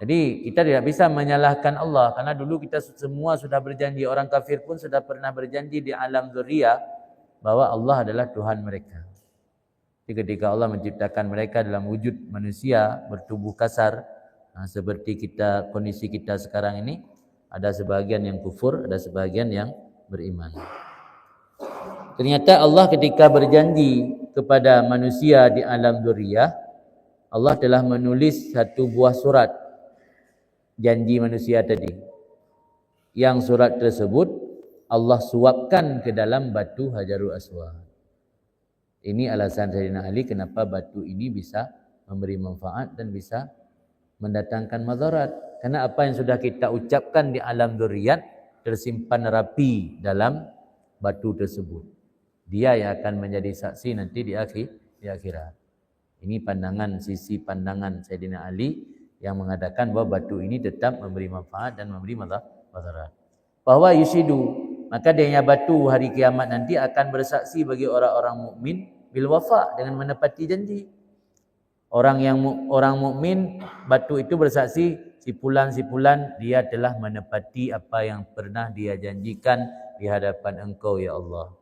Speaker 1: Jadi kita tidak bisa menyalahkan Allah, karena dulu kita semua sudah berjanji, orang kafir pun sudah pernah berjanji di alam zuriyah bahwa Allah adalah Tuhan mereka. Jadi ketika Allah menciptakan mereka dalam wujud manusia bertubuh kasar, seperti kondisi kita sekarang ini, ada sebagian yang kufur, ada sebagian yang beriman. Ternyata Allah ketika berjanji kepada manusia di alam zuriyah, Allah telah menulis satu buah surat janji manusia tadi. Yang surat tersebut Allah suapkan ke dalam batu Hajarul Aswad. Ini alasan Sayyidina Ali kenapa batu ini bisa memberi manfaat dan bisa mendatangkan madarat. Karena apa yang sudah kita ucapkan di alam dzurriyyat tersimpan rapi dalam batu tersebut. Dia yang akan menjadi saksi nanti di akhirat. Ini sisi pandangan Sayyidina Ali yang mengatakan bahawa batu ini tetap memberi manfaat dan memberi madarat. Bahwa yusidu, maka adanya batu hari kiamat nanti akan bersaksi bagi orang-orang mukmin bil wafa, dengan menepati janji. Orang mukmin, batu itu bersaksi, si fulan dia telah menepati apa yang pernah dia janjikan di hadapan Engkau ya Allah.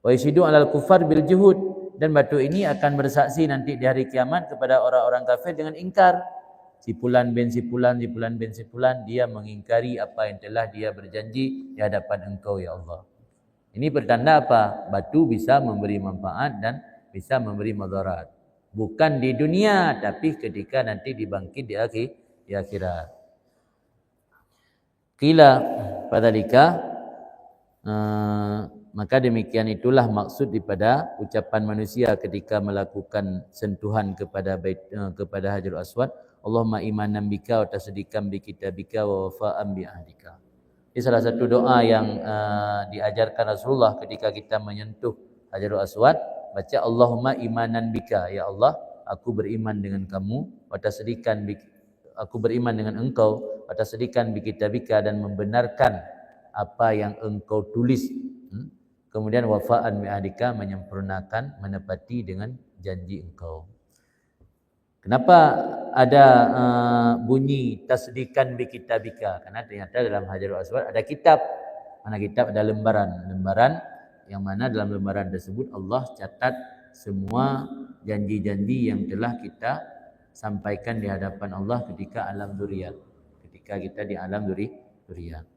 Speaker 1: Wa yusidu alal kufar bil juhud, dan batu ini akan bersaksi nanti di hari kiamat kepada orang-orang kafir dengan ingkar. Si fulan bin dia mengingkari apa yang telah dia berjanji di hadapan Engkau ya Allah. Ini bertanda apa? Batu bisa memberi manfaat dan bisa memberi madarat. Bukan di dunia, tapi ketika nanti dibangkit di akhirat. Qila padalika, maka demikian itulah maksud daripada ucapan manusia ketika melakukan sentuhan kepada Hajarul Aswad. Allahumma imanan bika wa tasdiqan bi kitabika wa wafa'an bi ahdika. Ini salah satu doa yang diajarkan Rasulullah ketika kita menyentuh Hajarul Aswad. Baca Allahumma imanan bika, ya Allah, aku beriman dengan kamu, wa tasdiqan bi, aku beriman dengan Engkau, wa tasdiqan bi kitabika, dan membenarkan apa yang Engkau tulis. Kemudian wafa'an bi ahdika, menyempurnakan, menepati dengan janji Engkau. Kenapa ada bunyi tasdiqan bi kitabika? Karena ternyata dalam Hajarul Aswad ada kitab. Mana kitab? Ada lembaran yang mana dalam lembaran tersebut Allah catat semua janji-janji yang telah kita sampaikan di hadapan Allah ketika alam dzurriyyat. Ketika kita di alam dzurriyyat.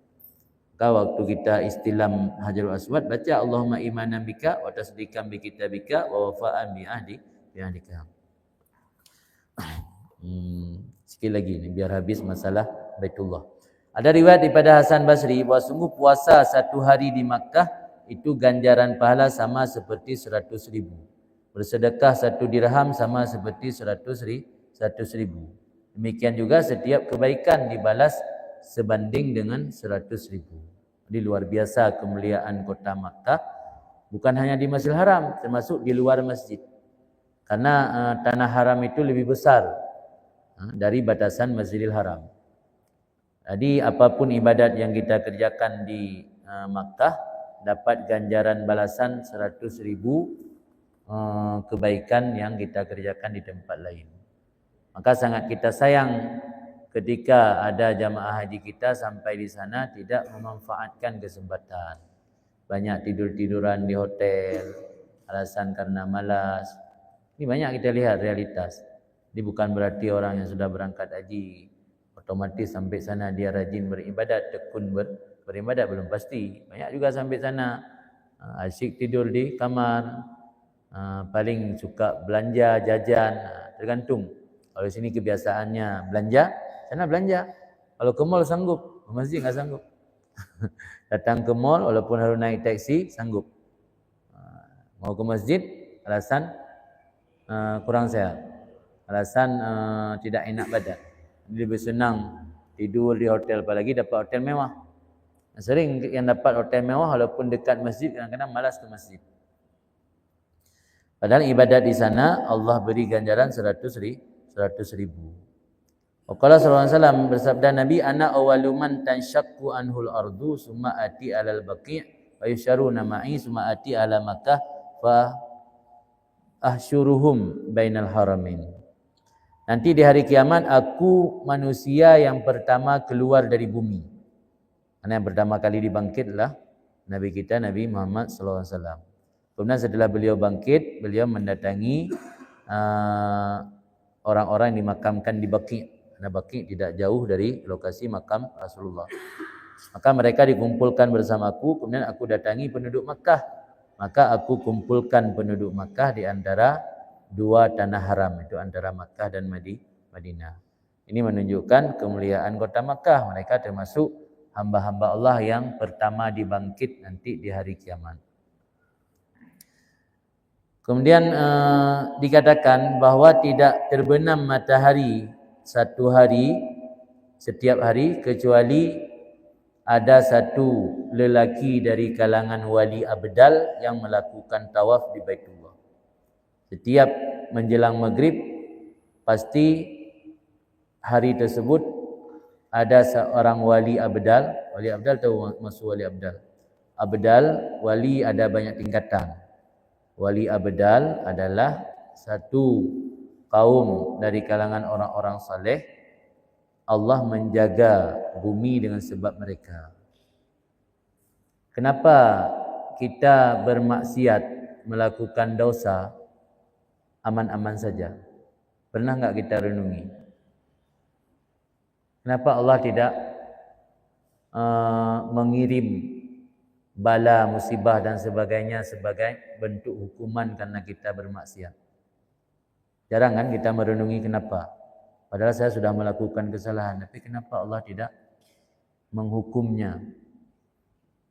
Speaker 1: Maka waktu kita istilam Hajarul Aswad, baca Allahumma imanan bika wa tasdiqan bi kitabika wa wafa'an bi ahdika. Sekali lagi ni biar habis masalah Baitullah. Ada riwayat daripada Hasan Basri bahawa sungguh puasa satu hari di Makkah itu ganjaran pahala sama seperti 100,000. Bersedekah 1 dirham sama seperti 100,000. Demikian juga setiap kebaikan dibalas sebanding dengan 100,000. Jadi luar biasa kemuliaan kota Makkah. Bukan hanya di Masjidil Haram, termasuk di luar masjid. Karena tanah haram itu lebih besar dari batasan Masjidil Haram. Jadi apapun ibadat yang kita kerjakan di Makkah dapat ganjaran balasan 100,000 kebaikan yang kita kerjakan di tempat lain. Maka sangat kita sayang ketika ada jamaah haji kita sampai di sana tidak memanfaatkan kesempatan. Banyak tidur-tiduran di hotel, alasan karena malas. Ini banyak kita lihat realitas. Ini bukan berarti orang yang sudah berangkat haji otomatis sampai sana dia rajin beribadat, tekun beribadat, belum pasti. Banyak juga sampai sana asyik tidur di kamar, paling suka belanja, jajan, tergantung. Kalau di sini kebiasaannya belanja, sana belanja. Kalau ke mall sanggup, ke masjid enggak sanggup. Datang ke mall walaupun harus naik taksi sanggup. Mau ke masjid alasan kurang sehat, alasan tidak enak badan. Lebih senang tidur di hotel, apalagi dapat hotel mewah. Sering yang dapat hotel mewah walaupun dekat masjid, kadang-kadang malas ke masjid. Padahal ibadat di sana Allah beri ganjaran 100,000. Qala sallallahu alaihi wasallam, bersabda Nabi, ana awwalu man tanshaqqu anhul ardu summa ati alal baqi' wa yusharuna ma'i summa ati ala Makkah fa ahsyuruhum bainal haramain. Nanti di hari kiamat aku manusia yang pertama keluar dari bumi. Karena yang pertama kali dibangkit adalah Nabi kita, Nabi Muhammad sallallahu alaihi wasallam. Kemudian setelah beliau bangkit, beliau mendatangi orang-orang yang dimakamkan di Baqi'. Karena Baqi' tidak jauh dari lokasi makam Rasulullah. Maka mereka dikumpulkan bersamaku, kemudian aku datangi penduduk Makkah. Maka aku kumpulkan penduduk Makkah di antara dua tanah haram, itu antara Makkah dan Madinah. Ini menunjukkan kemuliaan kota Makkah. Mereka termasuk hamba-hamba Allah yang pertama dibangkit nanti di hari kiamat. Kemudian dikatakan bahwa tidak terbenam matahari satu hari, setiap hari, kecuali ada satu lelaki dari kalangan wali abdal yang melakukan tawaf di Baitullah. Setiap menjelang maghrib, pasti hari tersebut ada seorang wali abdal. Wali abdal tahu maksud wali abdal? Abdal, wali ada banyak tingkatan. Wali abdal adalah satu kaum dari kalangan orang-orang saleh. Allah menjaga bumi dengan sebab mereka. Kenapa kita bermaksiat, melakukan dosa aman-aman saja? Pernah enggak kita renungi? Kenapa Allah tidak mengirim bala, musibah dan sebagainya sebagai bentuk hukuman karena kita bermaksiat? Jarang kan kita merenungi kenapa? Padahal saya sudah melakukan kesalahan, tapi kenapa Allah tidak menghukumnya?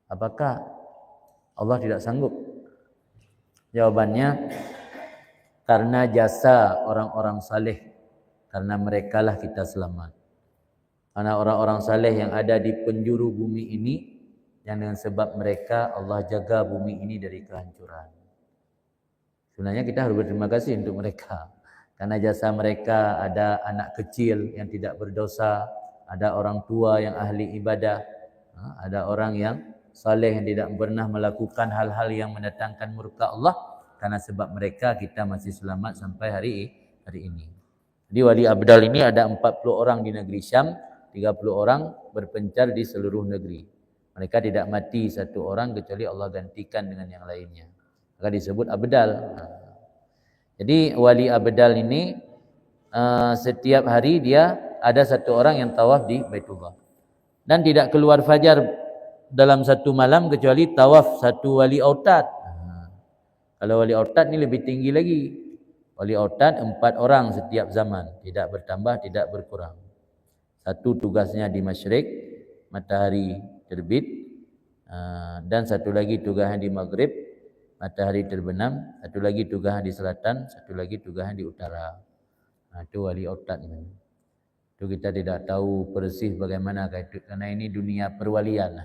Speaker 1: Apakah Allah tidak sanggup? Jawabannya, karena jasa orang-orang saleh, karena merekalah kita selamat. Karena orang-orang saleh yang ada di penjuru bumi ini, yang dengan sebab mereka Allah jaga bumi ini dari kehancuran. Sebenarnya kita harus berterima kasih untuk mereka. Karena jasa mereka, ada anak kecil yang tidak berdosa, ada orang tua yang ahli ibadah, ada orang yang saleh yang tidak pernah melakukan hal-hal yang mendatangkan murka Allah. Karena sebab mereka kita masih selamat sampai hari ini. Di wali abdal ini ada 40 orang di negeri Syam, 30 orang berpencar di seluruh negeri. Mereka tidak mati satu orang kecuali Allah gantikan dengan yang lainnya. Maka disebut abdal. Jadi wali abdal ini setiap hari dia ada satu orang yang tawaf di Baitullah. Dan tidak keluar fajar dalam satu malam kecuali tawaf satu wali autad. Kalau wali autad ni lebih tinggi lagi. Wali autad 4 orang setiap zaman, tidak bertambah, tidak berkurang. Satu tugasnya di masyrik, matahari terbit, dan satu lagi tugasnya di maghrib, matahari terbenam, satu lagi tugasnya di selatan, satu lagi tugasnya di utara. Itu wali autad. Itu kita tidak tahu persis bagaimana itu, karena ini dunia perwalian.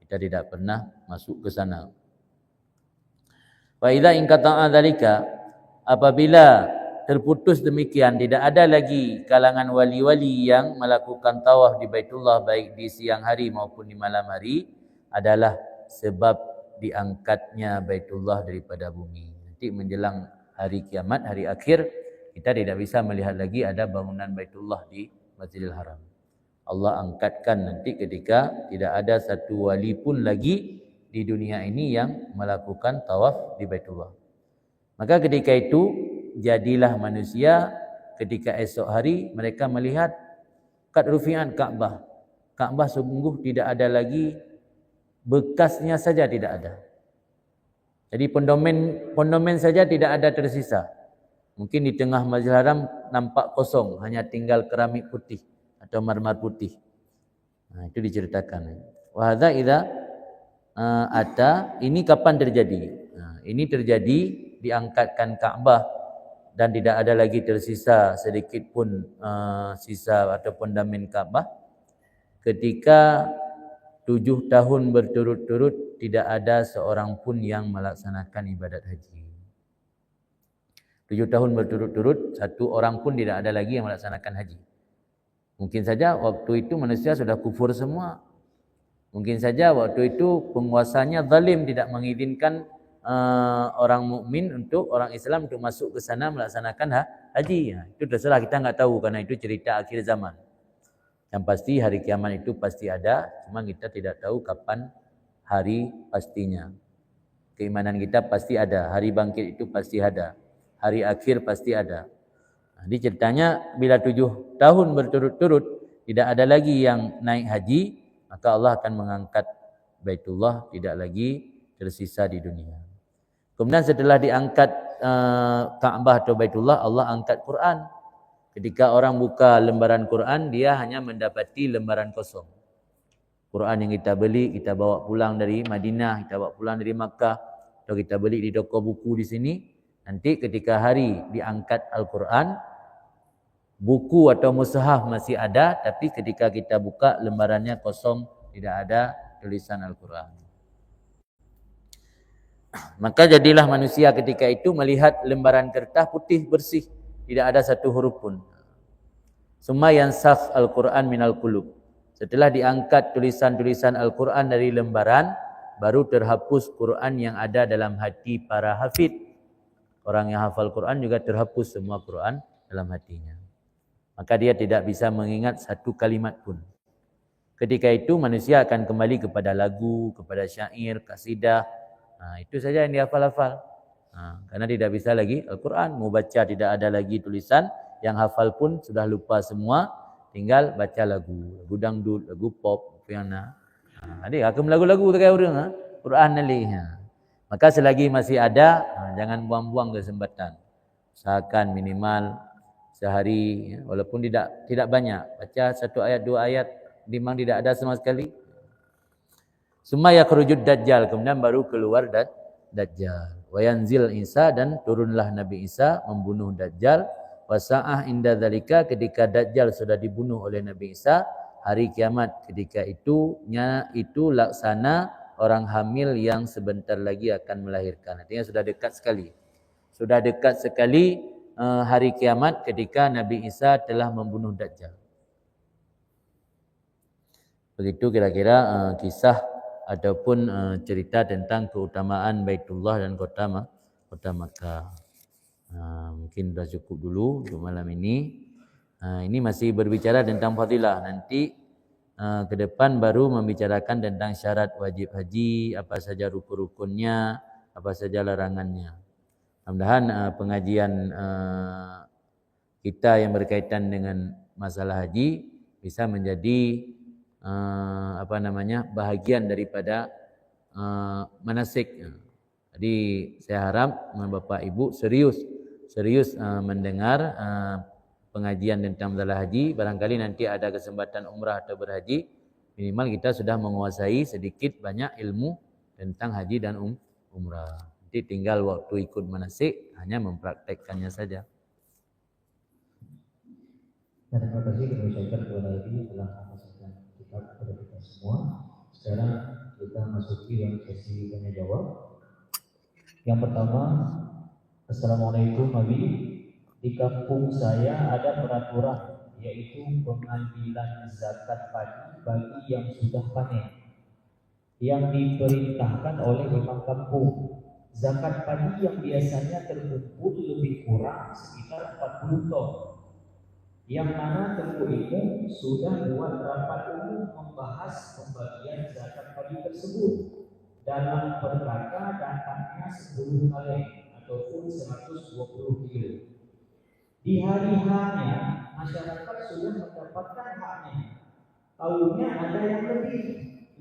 Speaker 1: Kita tidak pernah masuk ke sana. Wa idza in qata'a dzalika, apabila terputus demikian, tidak ada lagi kalangan wali-wali yang melakukan tawaf di Baitullah baik di siang hari maupun di malam hari, adalah sebab diangkatnya Baitullah daripada bumi. Nanti menjelang hari kiamat, hari akhir, kita tidak bisa melihat lagi ada bangunan Baitullah di Masjidil Haram. Allah angkatkan nanti ketika tidak ada satu wali pun lagi di dunia ini yang melakukan tawaf di Baitullah. Maka ketika itu jadilah manusia ketika esok hari mereka melihat qad rufi'at Ka'bah. Ka'bah sungguh tidak ada lagi, bekasnya saja tidak ada. Jadi pondomen saja tidak ada tersisa. Mungkin di tengah Masjidil Haram nampak kosong, hanya tinggal keramik putih atau marmer putih. Itu diceritakan. Wa hadza idza ini kapan terjadi? Ini terjadi diangkatkan Ka'bah dan tidak ada lagi tersisa sedikit pun sisa atau pondamen Ka'bah ketika 7 tahun berturut-turut tidak ada seorang pun yang melaksanakan ibadat haji. 7 tahun berturut-turut satu orang pun tidak ada lagi yang melaksanakan haji. Mungkin saja waktu itu manusia sudah kufur semua. Mungkin saja waktu itu penguasanya zalim, tidak mengizinkan orang mukmin untuk orang Islam untuk masuk ke sana melaksanakan haji. Itu terserah, kita enggak tahu karena itu cerita akhir zaman. Yang pasti hari kiamat itu pasti ada, cuma kita tidak tahu kapan hari pastinya. Keimanan kita pasti ada, hari bangkit itu pasti ada, hari akhir pasti ada. Jadi ceritanya bila 7 tahun berturut-turut tidak ada lagi yang naik haji, maka Allah akan mengangkat Baitullah, tidak lagi tersisa di dunia. Kemudian setelah diangkat Ka'bah atau Baitullah, Allah angkat Quran. Ketika orang buka lembaran Quran, dia hanya mendapati lembaran kosong. Quran yang kita beli, kita bawa pulang dari Madinah, kita bawa pulang dari Makkah, atau kita beli di toko buku di sini. Nanti ketika hari diangkat Al-Quran, buku atau mushaf masih ada, tapi ketika kita buka lembarannya kosong, tidak ada tulisan Al-Quran. Maka jadilah manusia ketika itu melihat lembaran kertas putih bersih, tidak ada satu huruf pun. Summa yansakh Al-Quran minal qulub. Setelah diangkat tulisan-tulisan Al-Quran dari lembaran, baru terhapus Quran yang ada dalam hati para hafid. Orang yang hafal Quran juga terhapus semua Quran dalam hatinya. Maka dia tidak bisa mengingat satu kalimat pun. Ketika itu manusia akan kembali kepada lagu, kepada syair, kasidah. Itu saja yang dihafal-hafal. Karena tidak bisa lagi Al-Quran. Mau baca tidak ada lagi tulisan. Yang hafal pun sudah lupa semua. Tinggal baca lagu. Lagu dangdut, lagu pop, piano. Adik, hakam lagu-lagu tak kaya orang. Quran nalih. Maka selagi masih ada, jangan buang-buang kesempatan. Usahakan minimal sehari, walaupun tidak banyak. Baca satu ayat, dua ayat. Memang tidak ada sama sekali. Summa yakhrujud dajjal, kemudian baru keluar dajjal. Wa yanzil Isa, dan turunlah Nabi Isa membunuh dajjal. Wa sa'ah inda dzalika, ketika dajjal sudah dibunuh oleh Nabi Isa, hari kiamat ketika itu laksana orang hamil yang sebentar lagi akan melahirkan. Artinya sudah dekat sekali. Sudah dekat sekali hari kiamat ketika Nabi Isa telah membunuh dajjal. Begitu kira-kira kisah ataupun cerita tentang keutamaan Baitullah dan kota Makkah. Mungkin sudah cukup dulu untuk malam ini. Ini masih berbicara tentang fadilah. Nanti ke depan baru membicarakan tentang syarat wajib haji, apa saja rukun-rukunnya, apa saja larangannya. Mudah-mudahan pengajian kita yang berkaitan dengan masalah haji bisa menjadi bahagian daripada manasik. Jadi saya harap Bapak Ibu serius mendengar pengajian tentang masalah haji. Barangkali nanti ada kesempatan umrah atau berhaji, minimal kita sudah menguasai sedikit banyak ilmu tentang haji dan umrah. Nanti tinggal waktu ikut manasik hanya mempraktekkannya saja.
Speaker 2: Terima kasih kami ucapkan kepada Ibu telah mempersiapkan kita kepada kita semua. Sekarang kita masuki yang sesi tanya jawab. Yang pertama, Assalamualaikum Nabi. Di kampung saya ada peraturan, yaitu pengambilan zakat padi bagi yang sudah panen, yang diperintahkan oleh imam kampung. Zakat padi yang biasanya terkumpul lebih kurang sekitar 40 ton. Yang mana Tengku Ilmu sudah buat rapat umum membahas pembagian zakat padi tersebut. Dalam perkara datangnya 10 kali ataupun 120 kilo. Di hari hanya masyarakat sudah mendapatkan haknya. Tahunnya ada yang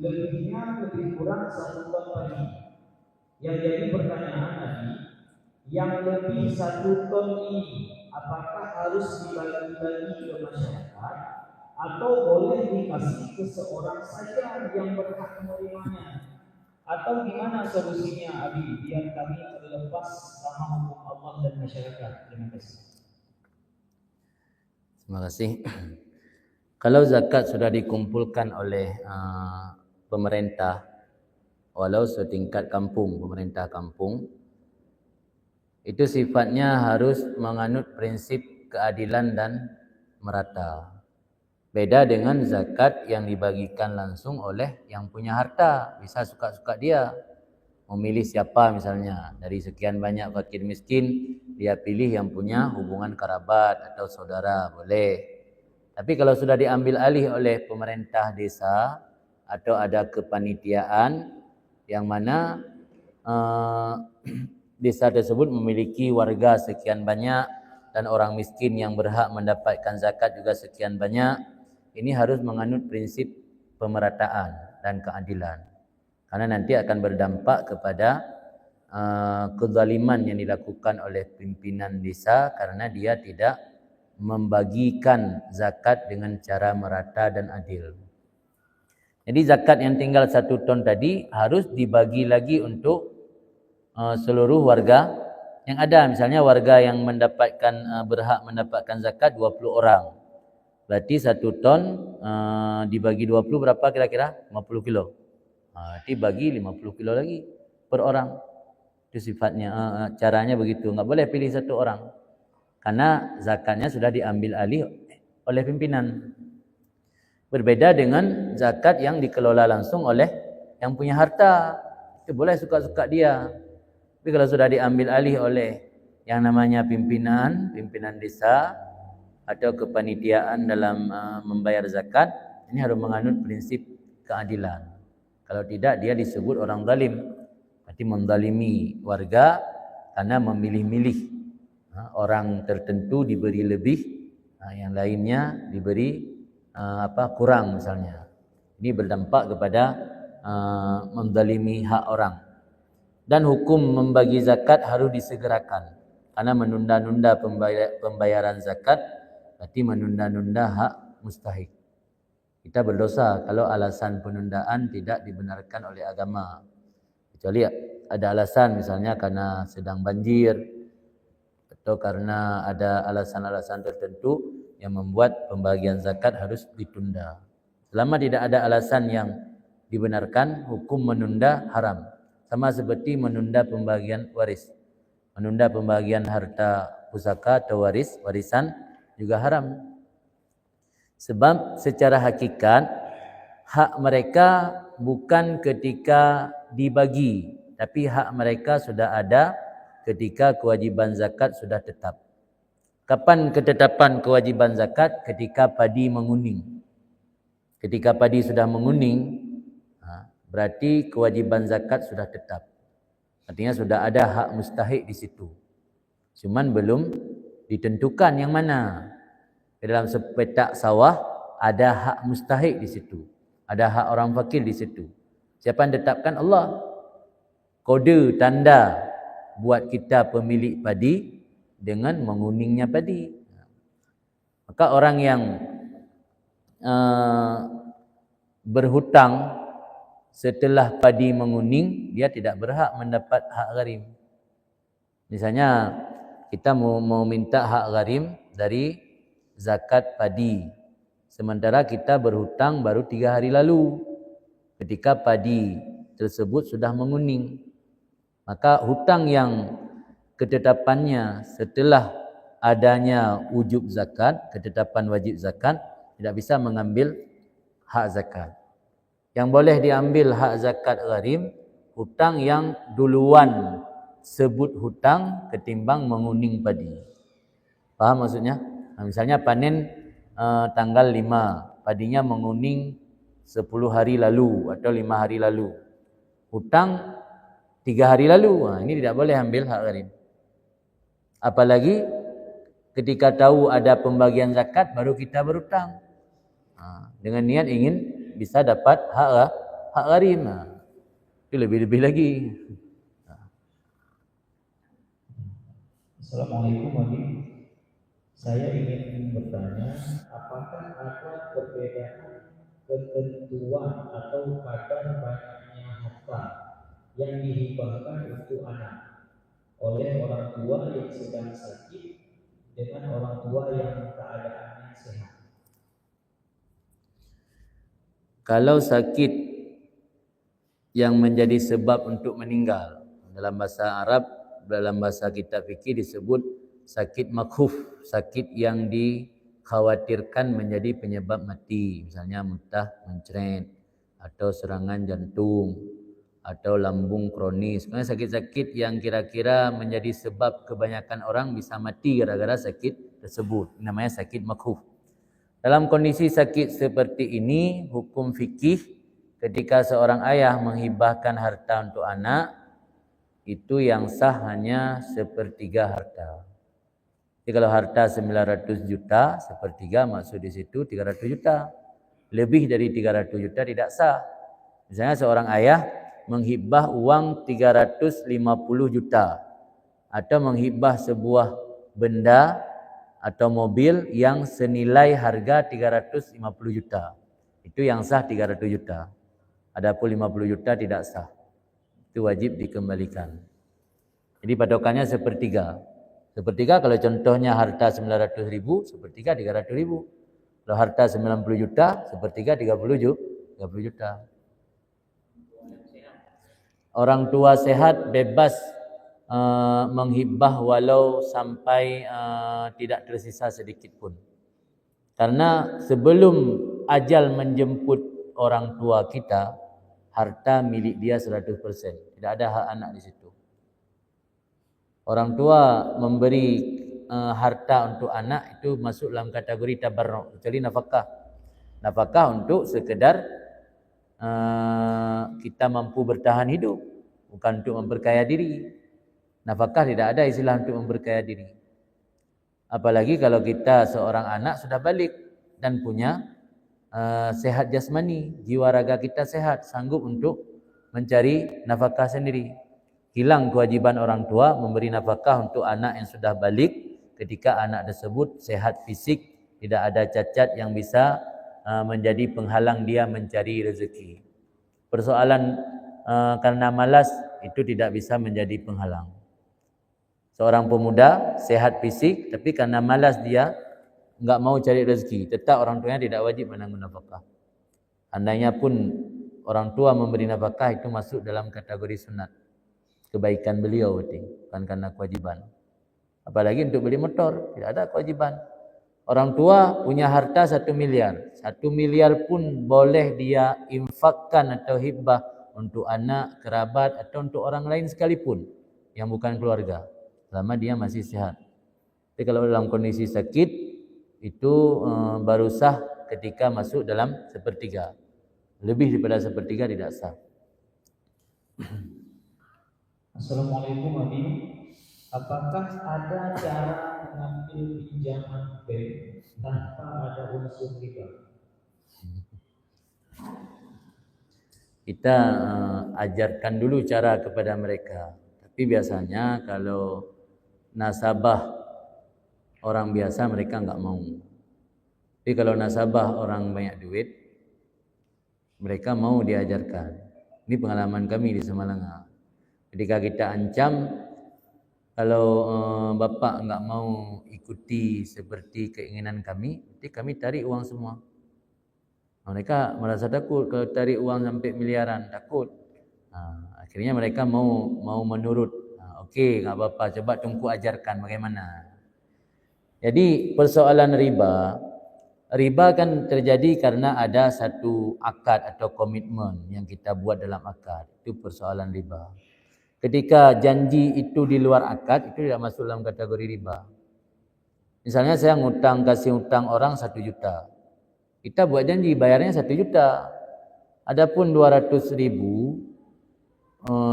Speaker 2: lebihnya lebih kurang 1 ton padi. Yang jadi pertanyaan tadi, yang lebih 1 ton ini apakah harus dibagi-bagi ke masyarakat atau boleh dikasih ke seorang saja yang berhak menerimanya? Atau gimana solusinya Abi biar kami terlepas sama hukum Allah dan masyarakat? Terima kasih.
Speaker 1: Terima kasih. Kalau zakat sudah dikumpulkan oleh pemerintah, walau setingkat kampung, pemerintah kampung, itu sifatnya harus menganut prinsip keadilan dan merata. Beda dengan zakat yang dibagikan langsung oleh yang punya harta. Bisa suka-suka dia memilih siapa misalnya. Dari sekian banyak fakir miskin, dia pilih yang punya hubungan kerabat atau saudara, boleh. Tapi kalau sudah diambil alih oleh pemerintah desa atau ada kepanitiaan yang mana desa tersebut memiliki warga sekian banyak dan orang miskin yang berhak mendapatkan zakat juga sekian banyak, ini harus menganut prinsip pemerataan dan keadilan. Karena nanti akan berdampak kepada kezaliman yang dilakukan oleh pimpinan desa karena dia tidak membagikan zakat dengan cara merata dan adil. Jadi zakat yang tinggal 1 ton tadi harus dibagi lagi untuk seluruh warga yang ada. Misalnya warga yang berhak mendapatkan zakat 20 orang. Berarti 1 ton dibagi 20 berapa kira-kira? 50 kilo. Berarti bagi 50 kilo lagi per orang. Itu sifatnya, caranya begitu. Enggak boleh pilih 1 orang. Karena zakatnya sudah diambil alih oleh pimpinan. Berbeda dengan zakat yang dikelola langsung oleh yang punya harta. Itu boleh suka-suka dia. Tapi kalau sudah diambil alih oleh yang namanya pimpinan desa atau kepanitiaan dalam membayar zakat, ini harus menganut prinsip keadilan. Kalau tidak, dia disebut orang zalim. Berarti menzalimi warga karena memilih-milih. Orang tertentu diberi lebih, yang lainnya diberi kurang misalnya. Ini berdampak kepada menzalimi hak orang. Dan hukum membagi zakat harus disegerakan. Karena menunda-nunda pembayaran zakat berarti menunda-nunda hak mustahik. Kita berdosa kalau alasan penundaan tidak dibenarkan oleh agama. Kecuali ada alasan, misalnya karena sedang banjir atau karena ada alasan-alasan tertentu yang membuat pembagian zakat harus ditunda. Selama tidak ada alasan yang dibenarkan, hukum menunda haram. Sama seperti menunda pembagian waris. Menunda pembagian harta pusaka atau warisan juga haram. Sebab secara hakikat hak mereka bukan ketika dibagi, tapi hak mereka sudah ada ketika kewajiban zakat sudah tetap. Kapan ketetapan kewajiban zakat? Ketika padi menguning. Ketika padi sudah menguning, berarti kewajiban zakat sudah tetap. Artinya sudah ada hak mustahik di situ. Cuman belum ditentukan yang mana. Di dalam sepetak sawah ada hak mustahik di situ. Ada hak orang fakir di situ. Siapa yang tetapkan? Allah. Kode tanda buat kita pemilik padi dengan menguningnya padi. Maka orang yang berhutang setelah padi menguning, dia tidak berhak mendapat hak gharim. Misalnya kita mau minta hak gharim dari zakat padi. Sementara kita berhutang baru 3 hari lalu ketika padi tersebut sudah menguning. Maka hutang yang ketetapannya setelah adanya wujub zakat, ketetapan wajib zakat, tidak bisa mengambil hak zakat. Yang boleh diambil hak zakat gharim, hutang yang duluan sebut hutang ketimbang menguning padi. Paham maksudnya? Misalnya panen tanggal 5, padinya menguning 10 hari lalu atau 5 hari lalu. Hutang 3 hari lalu, ini tidak boleh ambil hak gharim. Apalagi ketika tahu ada pembagian zakat baru kita berhutang. Dengan niat ingin bisa dapat hak gharim. Itu lebih-lebih lagi.
Speaker 2: Assalamualaikum warahmatullahi. Saya ingin bertanya, apakah ada perbedaan ketentuan atau kadar banyaknya harta yang dihibahkan untuk anak oleh orang tua yang sedang sakit dengan orang tua yang keadaannya sehat?
Speaker 1: Kalau sakit yang menjadi sebab untuk meninggal, dalam bahasa Arab, dalam bahasa kitab fikih disebut sakit makhuf, sakit yang dikhawatirkan menjadi penyebab mati, misalnya muntah, mencret, atau serangan jantung, atau lambung kronis. Maksudnya sakit-sakit yang kira-kira menjadi sebab kebanyakan orang bisa mati gara-gara sakit tersebut, namanya sakit makhuf. Dalam kondisi sakit seperti ini, hukum fikih ketika seorang ayah menghibahkan harta untuk anak, itu yang sah hanya sepertiga harta. Jadi kalau harta 900 juta, sepertiga maksud di situ 300 juta. Lebih dari 300 juta tidak sah. Misalnya seorang ayah menghibah uang 350 juta atau menghibah sebuah benda atau mobil yang senilai harga 350 juta. Itu yang sah 300 juta. Adapun 50 juta tidak sah. Itu wajib dikembalikan. Jadi patokannya sepertiga. Sepertiga kalau contohnya harta 900.000, sepertiga 300.000. Kalau harta 90 juta, sepertiga 30 juta. Orang tua sehat bebas menghibah walau sampai tidak tersisa sedikit pun. Karena sebelum ajal menjemput orang tua kita, harta milik dia 100%. Tidak ada hak anak di situ. Orang tua memberi harta untuk anak itu masuk dalam kategori tabarruk, kecuali nafkah. Nafkah untuk sekedar kita mampu bertahan hidup, bukan untuk memperkaya diri. Nafkah tidak ada istilah untuk memperkaya diri. Apalagi kalau kita seorang anak sudah balik dan punya sehat jasmani, jiwa raga kita sehat, sanggup untuk mencari nafkah sendiri. Hilang kewajiban orang tua memberi nafkah untuk anak yang sudah balik ketika anak tersebut sehat fisik, tidak ada cacat yang bisa menjadi penghalang dia mencari rezeki. Persoalan karena malas itu tidak bisa menjadi penghalang. Seorang pemuda sehat fisik tapi karena malas dia enggak mau cari rezeki, tetap orang tuanya tidak wajib menanggung nafkah. Andainya pun orang tua memberi nafkah itu masuk dalam kategori sunat. Kebaikan beliau bukan karena kewajiban. Apalagi untuk beli motor, tidak ada kewajiban. Orang tua punya harta 1 miliar. 1 miliar pun boleh dia infakkan atau hibah untuk anak, kerabat atau untuk orang lain sekalipun yang bukan keluarga, selama dia masih sehat. Tapi kalau dalam kondisi sakit itu baru sah ketika masuk dalam sepertiga. Lebih daripada sepertiga tidak sah.
Speaker 2: Assalamualaikum Abi. Apakah ada cara mengambil pinjaman bank tanpa ada unsur riba?
Speaker 1: Kita ajarkan dulu cara kepada mereka. Tapi biasanya kalau nasabah orang biasa mereka enggak mau. Tapi kalau nasabah orang banyak duit, mereka mau diajarkan. Ini pengalaman kami di Semalanga. Ketika kita ancam, kalau bapak enggak mau ikuti seperti keinginan kami, nanti kami tarik uang semua. Mereka merasa takut kalau tarik uang sampai miliaran, takut. Akhirnya mereka mau menurut. Okey, enggak apa-apa, coba Tunku ajarkan bagaimana. Jadi persoalan riba kan terjadi karena ada satu akad atau komitmen yang kita buat dalam akad. Itu persoalan riba. Ketika janji itu di luar akad, itu tidak masuk dalam kategori riba. Misalnya saya kasih hutang orang 1 juta. Kita buat janji bayarnya 1 juta. Adapun 200.000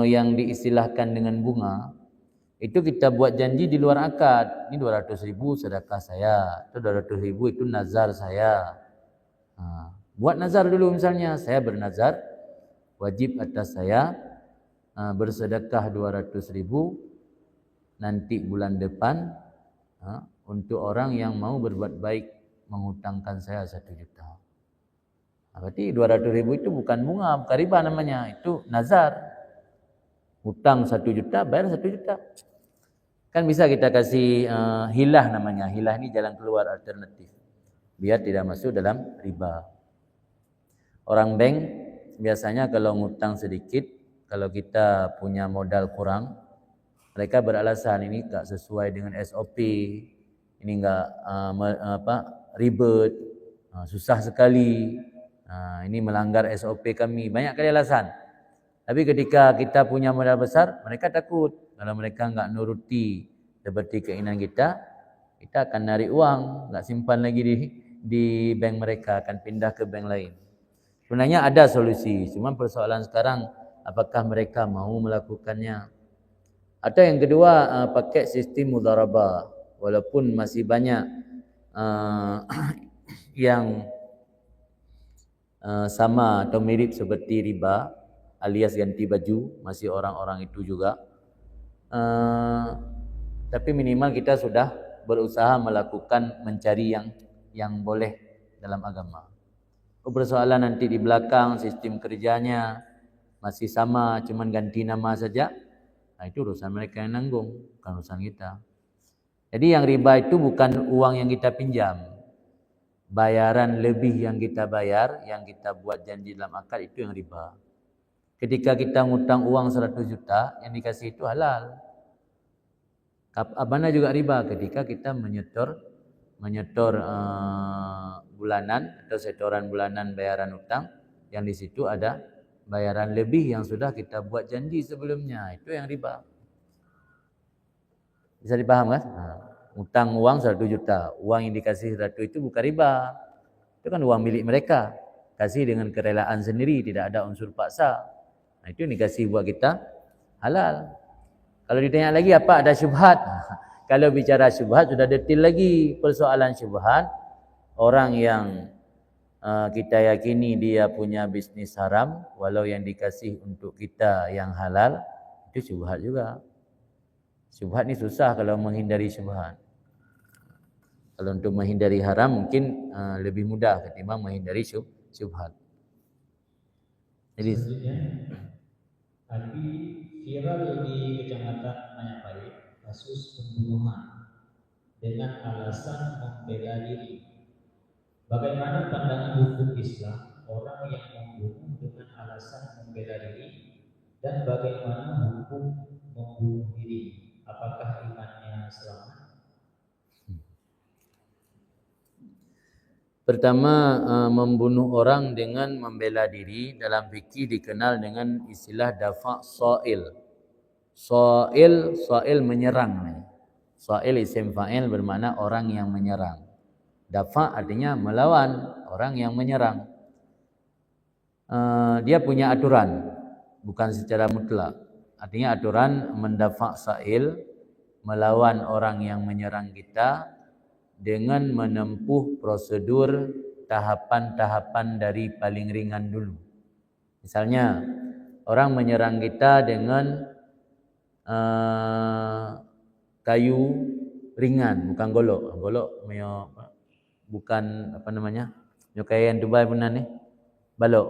Speaker 1: yang diistilahkan dengan bunga, itu kita buat janji di luar akad. Ini 200.000 sedekah saya, itu 200.000 itu nazar saya. Buat nazar dulu misalnya, saya bernazar wajib atas saya bersedekah 200.000 nanti bulan depan untuk orang yang mau berbuat baik menghutangkan saya 1 juta. Berarti 200.000 itu bukan bunga, bukan riba namanya, itu nazar. Hutang 1 juta, bayar 1 juta. Kan bisa kita kasih hilah namanya. Hilah ini jalan keluar alternatif, biar tidak masuk dalam riba. Orang bank biasanya kalau ngutang sedikit, kalau kita punya modal kurang, mereka beralasan ini tak sesuai dengan SOP, ini enggak ribet, susah sekali, ini melanggar SOP kami, banyak kali alasan. Tapi ketika kita punya modal besar, mereka takut kalau mereka enggak nuruti seperti keinginan kita akan narik uang, enggak simpan lagi di bank mereka, akan pindah ke bank lain. Sebenarnya ada solusi, cuma persoalan sekarang apakah mereka mau melakukannya. Atau yang kedua, pakai sistem mudharabah. Walaupun masih banyak yang sama atau mirip seperti riba, alias ganti baju, masih orang-orang itu juga. Tapi minimal kita sudah berusaha melakukan mencari yang boleh dalam agama. Persoalan nanti di belakang sistem kerjanya masih sama, cuman ganti nama saja. Itu urusan mereka yang nanggung, bukan urusan kita. Jadi yang riba itu bukan uang yang kita pinjam. Bayaran lebih yang kita bayar, yang kita buat janji dalam akad, itu yang riba. Ketika kita ngutang uang 100 juta, yang dikasih itu halal. Mana juga riba ketika kita menyetor bulanan atau setoran bulanan bayaran utang, yang di situ ada bayaran lebih yang sudah kita buat janji sebelumnya, itu yang riba. Bisa dipaham kan? Utang uang 100 juta, uang yang dikasih 100 itu bukan riba. Itu kan uang milik mereka. Kasih dengan kerelaan sendiri, tidak ada unsur paksa. Itu yang dikasih buat kita, halal. Kalau ditanya lagi apa ada syubhat? Kalau bicara syubhat sudah detail lagi. Persoalan syubhat, orang yang kita yakini dia punya bisnis haram, walau yang dikasih untuk kita yang halal, itu syubhat juga. Syubhat ni susah kalau menghindari syubhat. Kalau untuk menghindari haram mungkin lebih mudah ketimbang menghindari syubhat. Jadi
Speaker 2: selanjutnya, Albi viral di Kecamatan Mayapari kasus pembunuhan dengan alasan membela diri. Bagaimana pandangan hukum Islam orang yang membunuh dengan alasan membela diri, dan bagaimana hukum membunuh diri? Apakah imannya selamat?
Speaker 1: Pertama, membunuh orang dengan membela diri dalam fikih dikenal dengan istilah dafa' sa'il. Sa'il menyerang. Sa'il isim fa'il bermakna orang yang menyerang. Dafa' artinya melawan orang yang menyerang. Dia punya aturan, bukan secara mutlak. Artinya aturan mendafa' sa'il, melawan orang yang menyerang kita dengan menempuh prosedur tahapan-tahapan dari paling ringan dulu. Misalnya, orang menyerang kita dengan kayu ringan, bukan golok. Golok bukan apa namanya? Kayu yang Dubai punya ni, balok.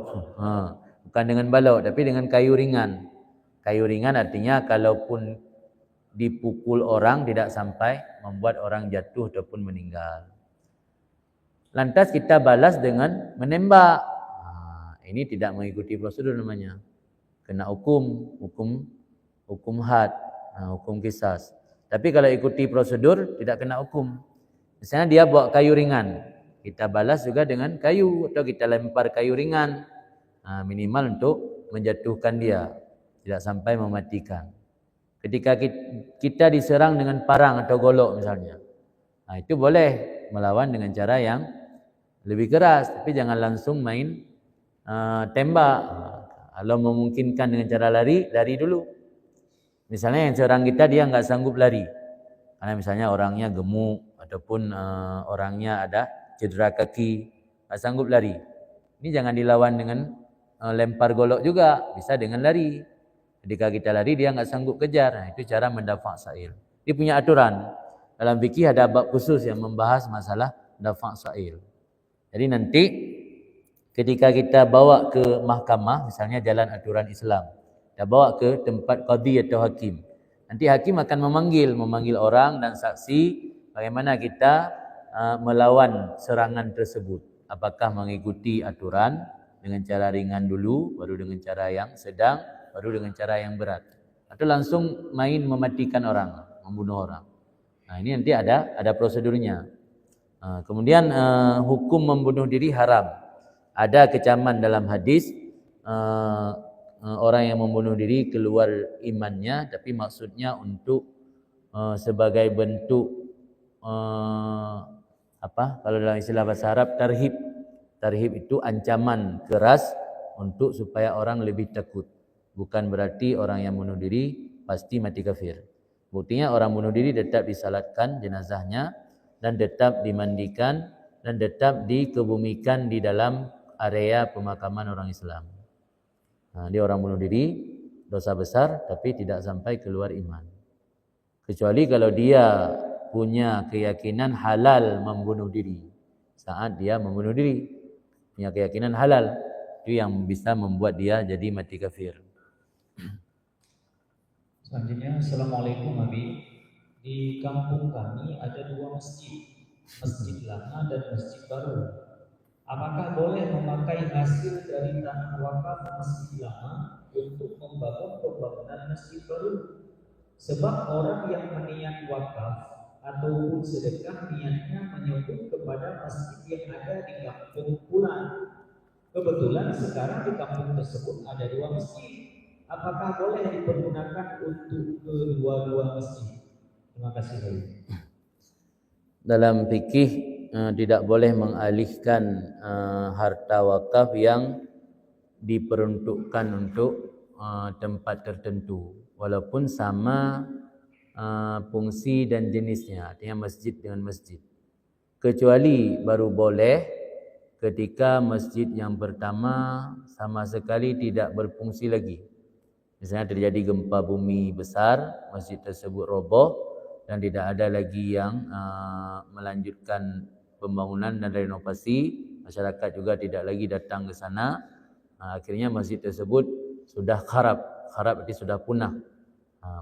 Speaker 1: Bukan dengan balok, tapi dengan kayu ringan. Kayu ringan artinya kalaupun dipukul orang tidak sampai membuat orang jatuh ataupun meninggal. Lantas kita balas dengan menembak. Ini tidak mengikuti prosedur namanya. Kena hukum had, hukum qisas. Tapi kalau ikuti prosedur tidak kena hukum. Misalnya dia bawa kayu ringan, kita balas juga dengan kayu atau kita lempar kayu ringan. Minimal untuk menjatuhkan dia, tidak sampai mematikan. Ketika kita diserang dengan parang atau golok misalnya, itu boleh melawan dengan cara yang lebih keras, tapi jangan langsung main tembak. Kalau memungkinkan dengan cara lari dulu. Misalnya yang serang kita dia nggak sanggup lari, karena misalnya orangnya gemuk ataupun orangnya ada cedera kaki, nggak sanggup lari. Ini jangan dilawan dengan lempar golok juga, bisa dengan lari. Ketika kita lari dia nggak sanggup kejar, itu cara mendafa' sa'il. Dia punya aturan. Dalam fikih ada bab khusus yang membahas masalah dafa' sa'il. Jadi nanti ketika kita bawa ke mahkamah, misalnya jalan aturan Islam, kita bawa ke tempat qadhi atau hakim. Nanti hakim akan memanggil orang dan saksi bagaimana kita melawan serangan tersebut. Apakah mengikuti aturan dengan cara ringan dulu, baru dengan cara yang sedang, baru dengan cara yang berat. Atau langsung main mematikan orang, membunuh orang. Ini nanti ada prosedurnya. Kemudian hukum membunuh diri haram. Ada kecaman dalam hadis, orang yang membunuh diri keluar imannya, tapi maksudnya untuk sebagai bentuk kalau dalam istilah bahasa Arab tarhib. Tarhib itu ancaman keras untuk supaya orang lebih takut. Bukan berarti orang yang bunuh diri pasti mati kafir. Buktinya orang bunuh diri tetap disalatkan jenazahnya dan tetap dimandikan dan tetap dikebumikan di dalam area pemakaman orang Islam. Dia orang bunuh diri, dosa besar tapi tidak sampai keluar iman. Kecuali kalau dia punya keyakinan halal membunuh diri. Saat dia membunuh diri, punya keyakinan halal, itu yang bisa membuat dia jadi mati kafir.
Speaker 2: Selanjutnya, Assalamualaikum Abi. Di kampung kami ada dua masjid, masjid lama dan masjid baru. Apakah boleh memakai hasil dari tanah wakaf masjid lama untuk membangun pembangunan masjid baru? Sebab orang yang berniat wakaf ataupun sedekah niatnya menyebut kepada masjid yang ada di kampung pula. Kebetulan sekarang di kampung tersebut ada dua masjid. Apakah boleh dipergunakan untuk kedua-dua masjid? Terima kasih.
Speaker 1: Dalam fikih tidak boleh mengalihkan harta wakaf yang diperuntukkan untuk tempat tertentu walaupun sama fungsi dan jenisnya, artinya masjid dengan masjid, kecuali baru boleh ketika masjid yang pertama sama sekali tidak berfungsi lagi. Misalnya terjadi gempa bumi besar, masjid tersebut roboh dan tidak ada lagi yang melanjutkan pembangunan dan renovasi, masyarakat juga tidak lagi datang ke sana. Akhirnya masjid tersebut sudah kharab berarti sudah punah.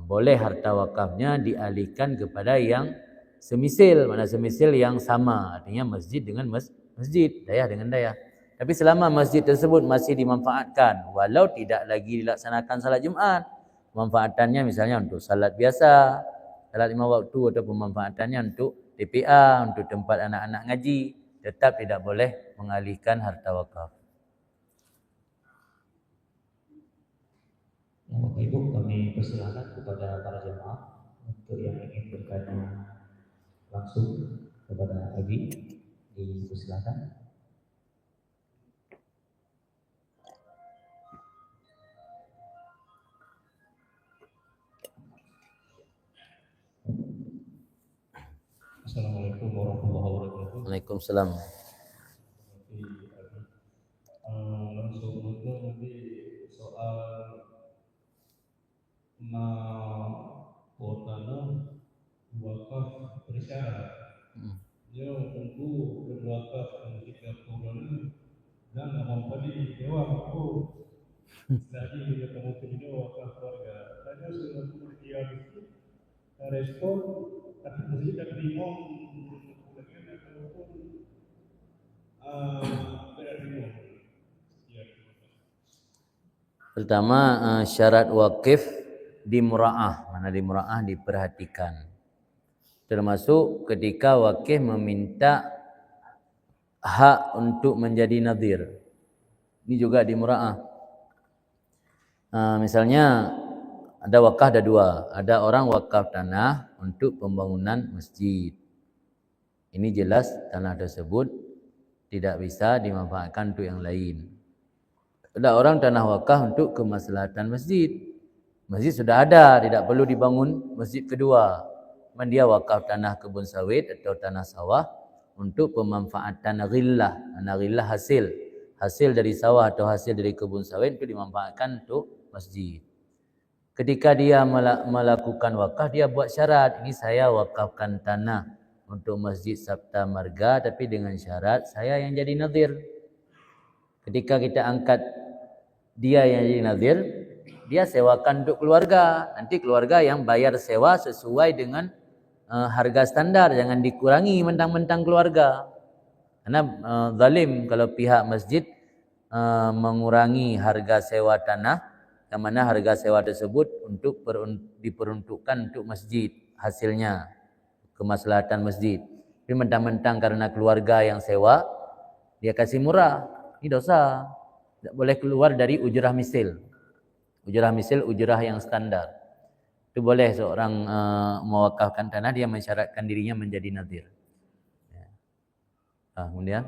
Speaker 1: Boleh harta wakafnya dialihkan kepada yang semisil, mana semisil yang sama, artinya masjid dengan masjid, dayah dengan dayah. Tapi selama masjid tersebut masih dimanfaatkan, walau tidak lagi dilaksanakan salat Jumaat, pemanfaatannya misalnya untuk salat biasa, salat 5 waktu, atau pemanfaatannya untuk TPA, untuk tempat anak-anak ngaji, tetap tidak boleh mengalihkan harta wakaf.
Speaker 2: Bapak Ibu, kami persilakan kepada para jemaah untuk yang ingin bertanya langsung kepada Abi, dipersilakan. Assalamualaikum warahmatullahi wabarakatuh.
Speaker 1: Waalaikumsalam.
Speaker 2: Langsung untuk nanti soal tanah wakaf bersyarat. Dia tentu berwakaf ketika turun dan nampak di dewa aku lagi dia kamu pilih wakaf keluarga. Tanya sudah dia respon tapi mesti tak bingung bagaimana kalaupun tidak bingung.
Speaker 1: Pertama, syarat wakif dimura'ah, mana dimura'ah diperhatikan. Termasuk ketika wakif meminta hak untuk menjadi nadhir. Ini juga dimura'ah. Misalnya ada wakaf ada dua. Ada orang wakaf tanah untuk pembangunan masjid. Ini jelas tanah tersebut tidak bisa dimanfaatkan untuk yang lain. Ada orang tanah wakaf untuk kemaslahatan masjid. Masjid sudah ada, tidak perlu dibangun masjid kedua. Dia wakaf tanah kebun sawit atau tanah sawah untuk pemanfaatan ghillah. Ghillah hasil dari sawah atau hasil dari kebun sawit itu dimanfaatkan untuk masjid. Ketika dia melakukan wakaf, dia buat syarat, ini saya wakafkan tanah untuk Masjid Sabta Marga, tapi dengan syarat saya yang jadi nadhir. Ketika kita angkat dia yang jadi nadhir, dia sewakan untuk keluarga. Nanti keluarga yang bayar sewa sesuai dengan harga standar, jangan dikurangi mentang-mentang keluarga. Karena zalim kalau pihak masjid mengurangi harga sewa tanah, yang mana harga sewa tersebut untuk diperuntukkan untuk masjid, hasilnya kemaslahatan masjid. Tapi mentang-mentang karena keluarga yang sewa, dia kasih murah, ini dosa. Tidak boleh keluar dari ujrah misil. Ujrah misil, ujrah yang standar. Itu boleh seorang mewakafkan tanah, dia mensyaratkan dirinya menjadi nadhir. Kemudian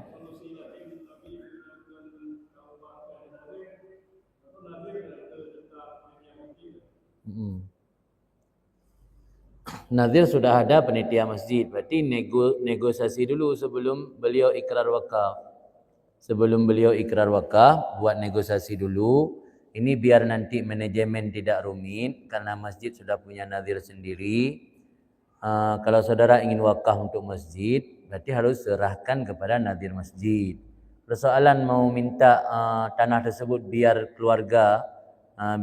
Speaker 1: nadhir sudah ada panitia masjid, berarti negosiasi dulu sebelum beliau ikrar wakaf. Sebelum beliau ikrar wakaf, buat negosiasi dulu. Ini biar nanti manajemen tidak rumit, karena masjid sudah punya nadhir sendiri. Kalau saudara ingin wakaf untuk masjid, berarti harus serahkan kepada nadhir masjid. Persoalan mau minta tanah tersebut biar keluarga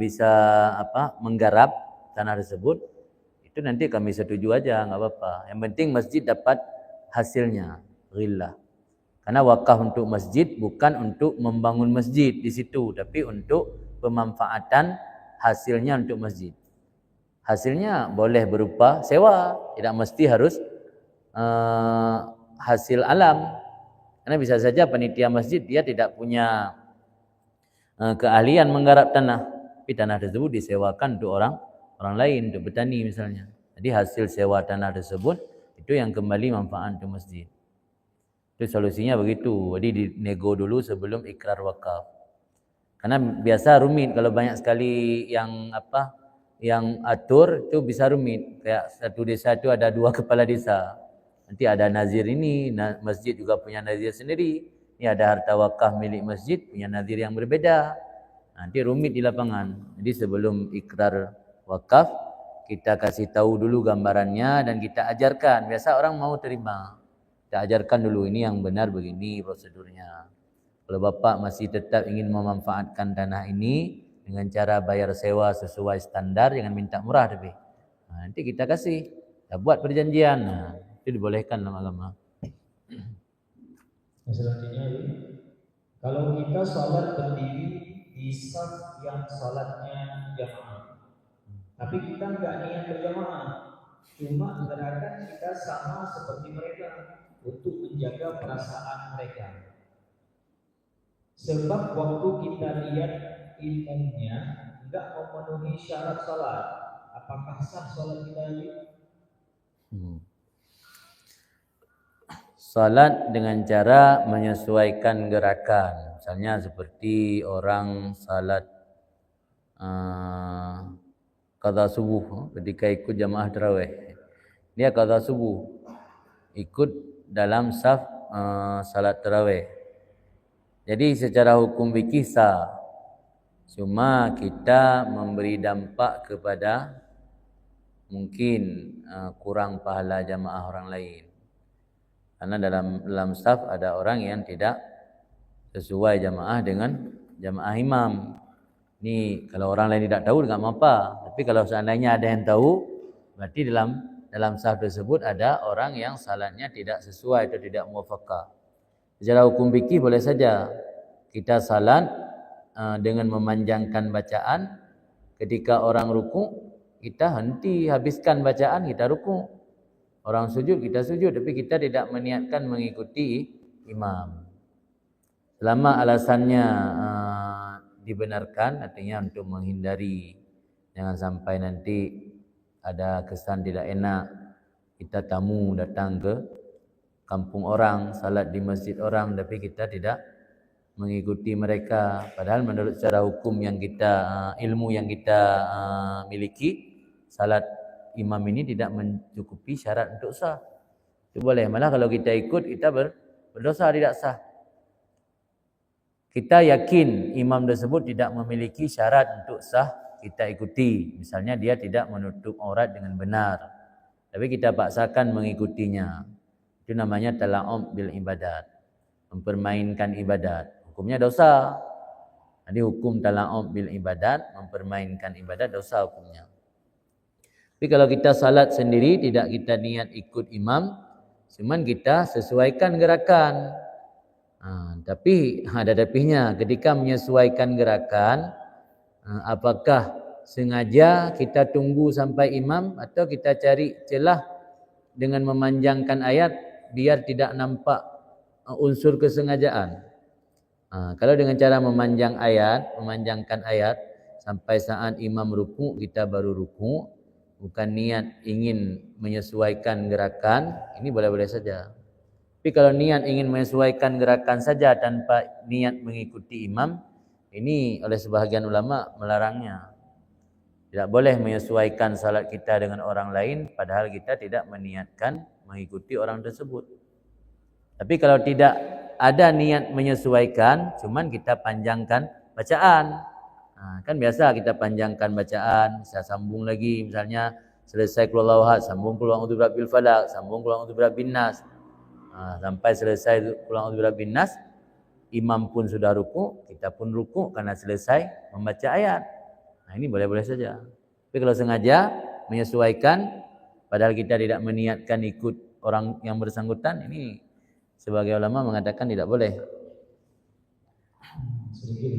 Speaker 1: bisa menggarap, tanah tersebut, itu nanti kami setuju aja, nggak apa-apa. Yang penting masjid dapat hasilnya, ghillah. Karena wakaf untuk masjid bukan untuk membangun masjid di situ, tapi untuk pemanfaatan hasilnya untuk masjid. Hasilnya boleh berupa sewa, tidak mesti harus hasil alam. Karena bisa saja panitia masjid dia tidak punya keahlian menggarap tanah, tapi tanah tersebut disewakan untuk orang lain, untuk petani misalnya. Jadi hasil sewa tanah tersebut itu yang kembali manfaat untuk masjid. Itu solusinya begitu. Jadi dinego dulu sebelum ikrar wakaf. Karena biasa rumit kalau banyak sekali yang atur itu bisa rumit. Kayak satu desa itu ada 2 kepala desa. Nanti ada nazir ini, masjid juga punya nazir sendiri. Ini ada harta wakaf milik masjid, punya nazir yang berbeda. Nanti rumit di lapangan. Jadi sebelum ikrar wakaf, kita kasih tahu dulu gambarannya dan kita ajarkan. Biasa orang mau terima. Kita ajarkan dulu ini yang benar begini prosedurnya. Kalau bapak masih tetap ingin memanfaatkan tanah ini dengan cara bayar sewa sesuai standar, jangan minta murah tapi. Nanti kita kasih, kita buat perjanjian. Itu dibolehkan dalam agama.
Speaker 2: Selanjutnya, kalau kita sholat berdiri di saf yang sholatnya jamaah, tapi kita nggak niat berjamaah, cuma gerakan kita sama seperti mereka untuk menjaga perasaan mereka. Sebab waktu kita lihat imamnya nggak memenuhi syarat sholat, apakah sah sholat kita ini?
Speaker 1: Salat dengan cara menyesuaikan gerakan. Misalnya seperti orang salat qadha subuh ketika ikut jamaah tarawih. Dia qadha subuh ikut dalam saf salat tarawih. Jadi secara hukum fikih sah. Cuma kita memberi dampak kepada mungkin kurang pahala jamaah orang lain. Karena dalam saf ada orang yang tidak sesuai jamaah dengan jamaah imam. Ini kalau orang lain tidak tahu enggak apa-apa. Tapi kalau seandainya ada yang tahu, berarti dalam saf tersebut ada orang yang salatnya tidak sesuai atau tidak muwafaqah. Secara hukum fikih boleh saja kita salat dengan memanjangkan bacaan. Ketika orang ruku, kita henti, habiskan bacaan, kita ruku. Orang sujud, kita sujud, tapi kita tidak meniatkan mengikuti imam. Selama alasannya dibenarkan, artinya untuk menghindari, jangan sampai nanti ada kesan tidak enak, kita tamu datang ke kampung orang, salat di masjid orang, tapi kita tidak mengikuti mereka. Padahal menurut secara hukum yang kita, ilmu yang kita miliki, salat imam ini tidak mencukupi syarat untuk sah. Itu boleh. Malah kalau kita ikut, kita berdosa, tidak sah. Kita yakin imam tersebut tidak memiliki syarat untuk sah, kita ikuti. Misalnya dia tidak menutup aurat dengan benar, tapi kita paksakan mengikutinya. Itu namanya tala'ub bil ibadat, mempermainkan ibadat. Hukumnya dosa. Jadi hukum tala'ub bil ibadat, mempermainkan ibadat, dosa hukumnya. Tapi kalau kita salat sendiri, tidak kita niat ikut imam, cuman kita sesuaikan gerakan. Tapi ada tapinya, ketika menyesuaikan gerakan, apakah sengaja kita tunggu sampai imam atau kita cari celah dengan memanjangkan ayat biar tidak nampak unsur kesengajaan. Kalau dengan cara memanjangkan ayat sampai saat imam ruku, kita baru ruku, bukan niat ingin menyesuaikan gerakan, ini boleh-boleh saja. Tapi kalau niat ingin menyesuaikan gerakan saja tanpa niat mengikuti imam, ini oleh sebahagian ulama melarangnya. Tidak boleh menyesuaikan salat kita dengan orang lain padahal kita tidak meniatkan mengikuti orang tersebut. Tapi kalau tidak ada niat menyesuaikan, cuman kita panjangkan bacaan. Kan biasa kita panjangkan bacaan, bisa sambung lagi, misalnya selesai qul huwallahu ahad, sambung qul a'udzu birabbil falaq, sambung qul a'udzu birabbin nas. Sampai selesai qul a'udzu birabbin nas, imam pun sudah ruku, kita pun ruku karena selesai membaca ayat. Ini boleh-boleh saja. Tapi kalau sengaja menyesuaikan, padahal kita tidak meniatkan ikut orang yang bersangkutan, ini sebagai ulama mengatakan tidak boleh.
Speaker 2: Sedikit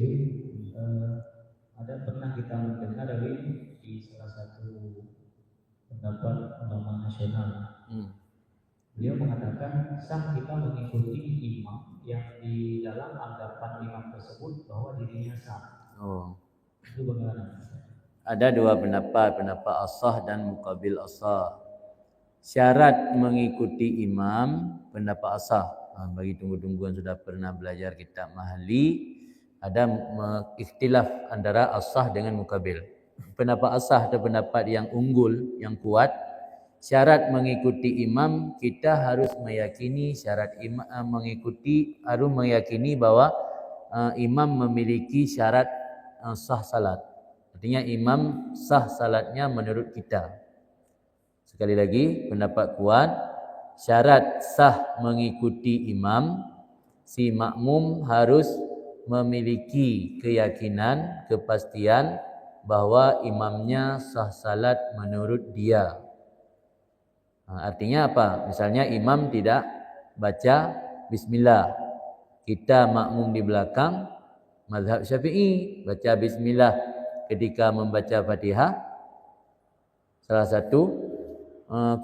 Speaker 2: ada pernah kita mendengar dari di salah satu pendapat ulama nasional. Beliau mengatakan sah kita mengikuti imam yang di dalam anggapan imam tersebut bahwa dirinya sah. Itu bagaimana?
Speaker 1: Ada dua pendapat as-sah dan muqabil as-sah. Syarat mengikuti imam pendapat as-sah. Bagi tunggu-tungguan sudah pernah belajar kitab Mahali, ada ikhtilaf antara as-sah dengan muqabil. Pendapat as-sah atau pendapat yang unggul, yang kuat, syarat mengikuti imam kita harus meyakini syarat imam harus meyakini bahwa imam memiliki syarat sah salat. Artinya imam sah salatnya menurut kita. Sekali lagi pendapat kuat, syarat sah mengikuti imam, si makmum harus memiliki keyakinan, kepastian bahwa imamnya sah salat menurut dia. Artinya apa? Misalnya imam tidak baca bismillah. Kita makmum di belakang, mazhab Syafi'i, baca bismillah ketika membaca Fatihah. Salah satu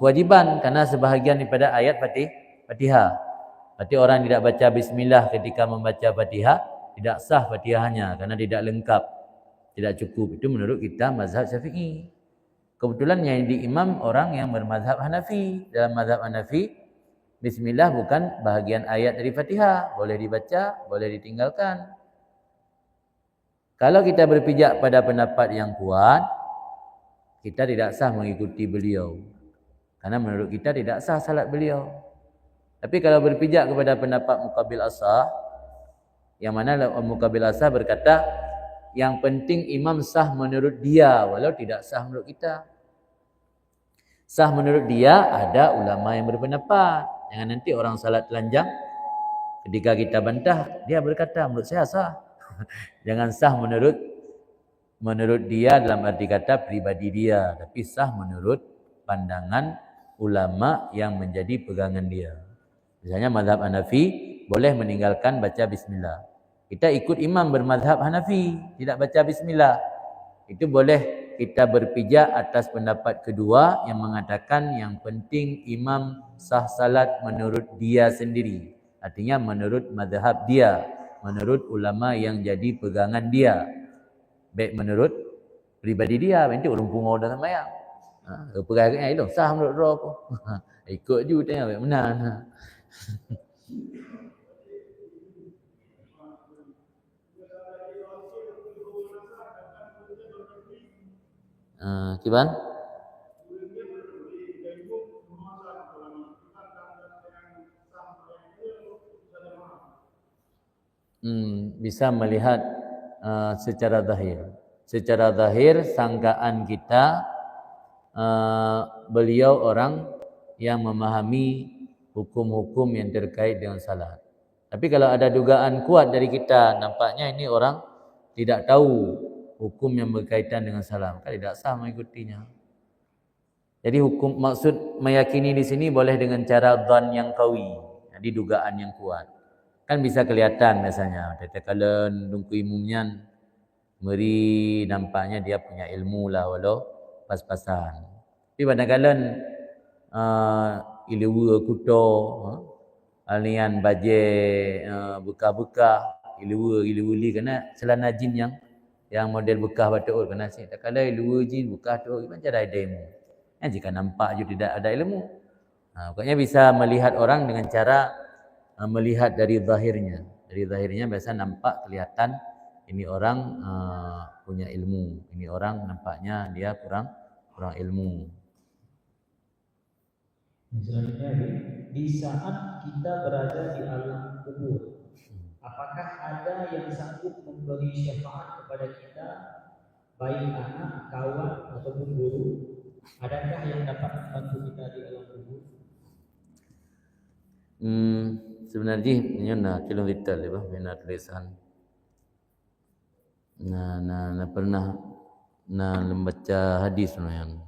Speaker 1: kewajiban karena sebahagian daripada ayat Fatihah. Berarti orang tidak baca bismillah ketika membaca Fatihah, tidak sah Fatihahnya karena tidak lengkap, tidak cukup. Itu menurut kita mazhab Syafi'i. Kebetulan yang di imam orang yang bermazhab Hanafi. Dalam mazhab Hanafi, bismillah bukan bahagian ayat dari Fatihah. Boleh dibaca, boleh ditinggalkan. Kalau kita berpijak pada pendapat yang kuat, kita tidak sah mengikuti beliau. Karena menurut kita tidak sah salat beliau. Tapi kalau berpijak kepada pendapat muqabil as-sah, yang mana muqabil as-sah berkata, yang penting imam sah menurut dia, walau tidak sah menurut kita. Sah menurut dia, ada ulama yang berpendapat. Jangan nanti orang salat telanjang, ketika kita bantah, dia berkata, menurut saya sah. Jangan sah menurut dia dalam arti kata pribadi dia, tapi sah menurut pandangan ulama yang menjadi pegangan dia. Misalnya mazhab Hanafi boleh meninggalkan baca bismillah. Kita ikut imam bermazhab Hanafi, tidak baca bismillah. Itu boleh kita berpijak atas pendapat kedua yang mengatakan yang penting imam sah salat menurut dia sendiri. Artinya menurut mazhab dia, menurut ulama yang jadi pegangan dia. Baik menurut pribadi dia, nanti orang pungau dah sembahyang. Peragaknya itu sah menurut roh aku. Ikut je tengok baik benar. Kiban? Bisa melihat secara zahir. Secara zahir sangkaan kita beliau orang yang memahami hukum-hukum yang terkait dengan salat. Tapi kalau ada dugaan kuat dari kita, nampaknya ini orang tidak tahu hukum yang berkaitan dengan salam, kan tidak sah mengikutinya. Jadi hukum maksud meyakini di sini boleh dengan cara dzan yang qawi, jadi dugaan yang kuat. Kan bisa kelihatan biasanya, tatkala dungku imumnya meri nampaknya dia punya ilmu lah walau pas-pasan. Tapi kadang-kadang ilewa kuto, alian baje buka-buka ilewa li kena celana jin yang model bekah batuk kena sini. Tak kala ilewa jin bekah tu macam ada ilmu. Jika nampak je tidak ada ilmu. Pokoknya bisa melihat orang dengan cara melihat dari zahirnya. Dari zahirnya biasa nampak kelihatan ini orang punya ilmu. Ini orang nampaknya dia kurang ilmu.
Speaker 2: Selanjutnya, di saat kita berada di alam kubur, apakah ada yang sanggup memberi syafaat kepada kita, baik anak, kawan, ataupun guru? Adakah yang dapat membantu kita di alam kubur?
Speaker 1: Sebenarnya ini nak kilometer lepas minat tulisan. Nah pernah Nah, membaca hadis sebenarnya.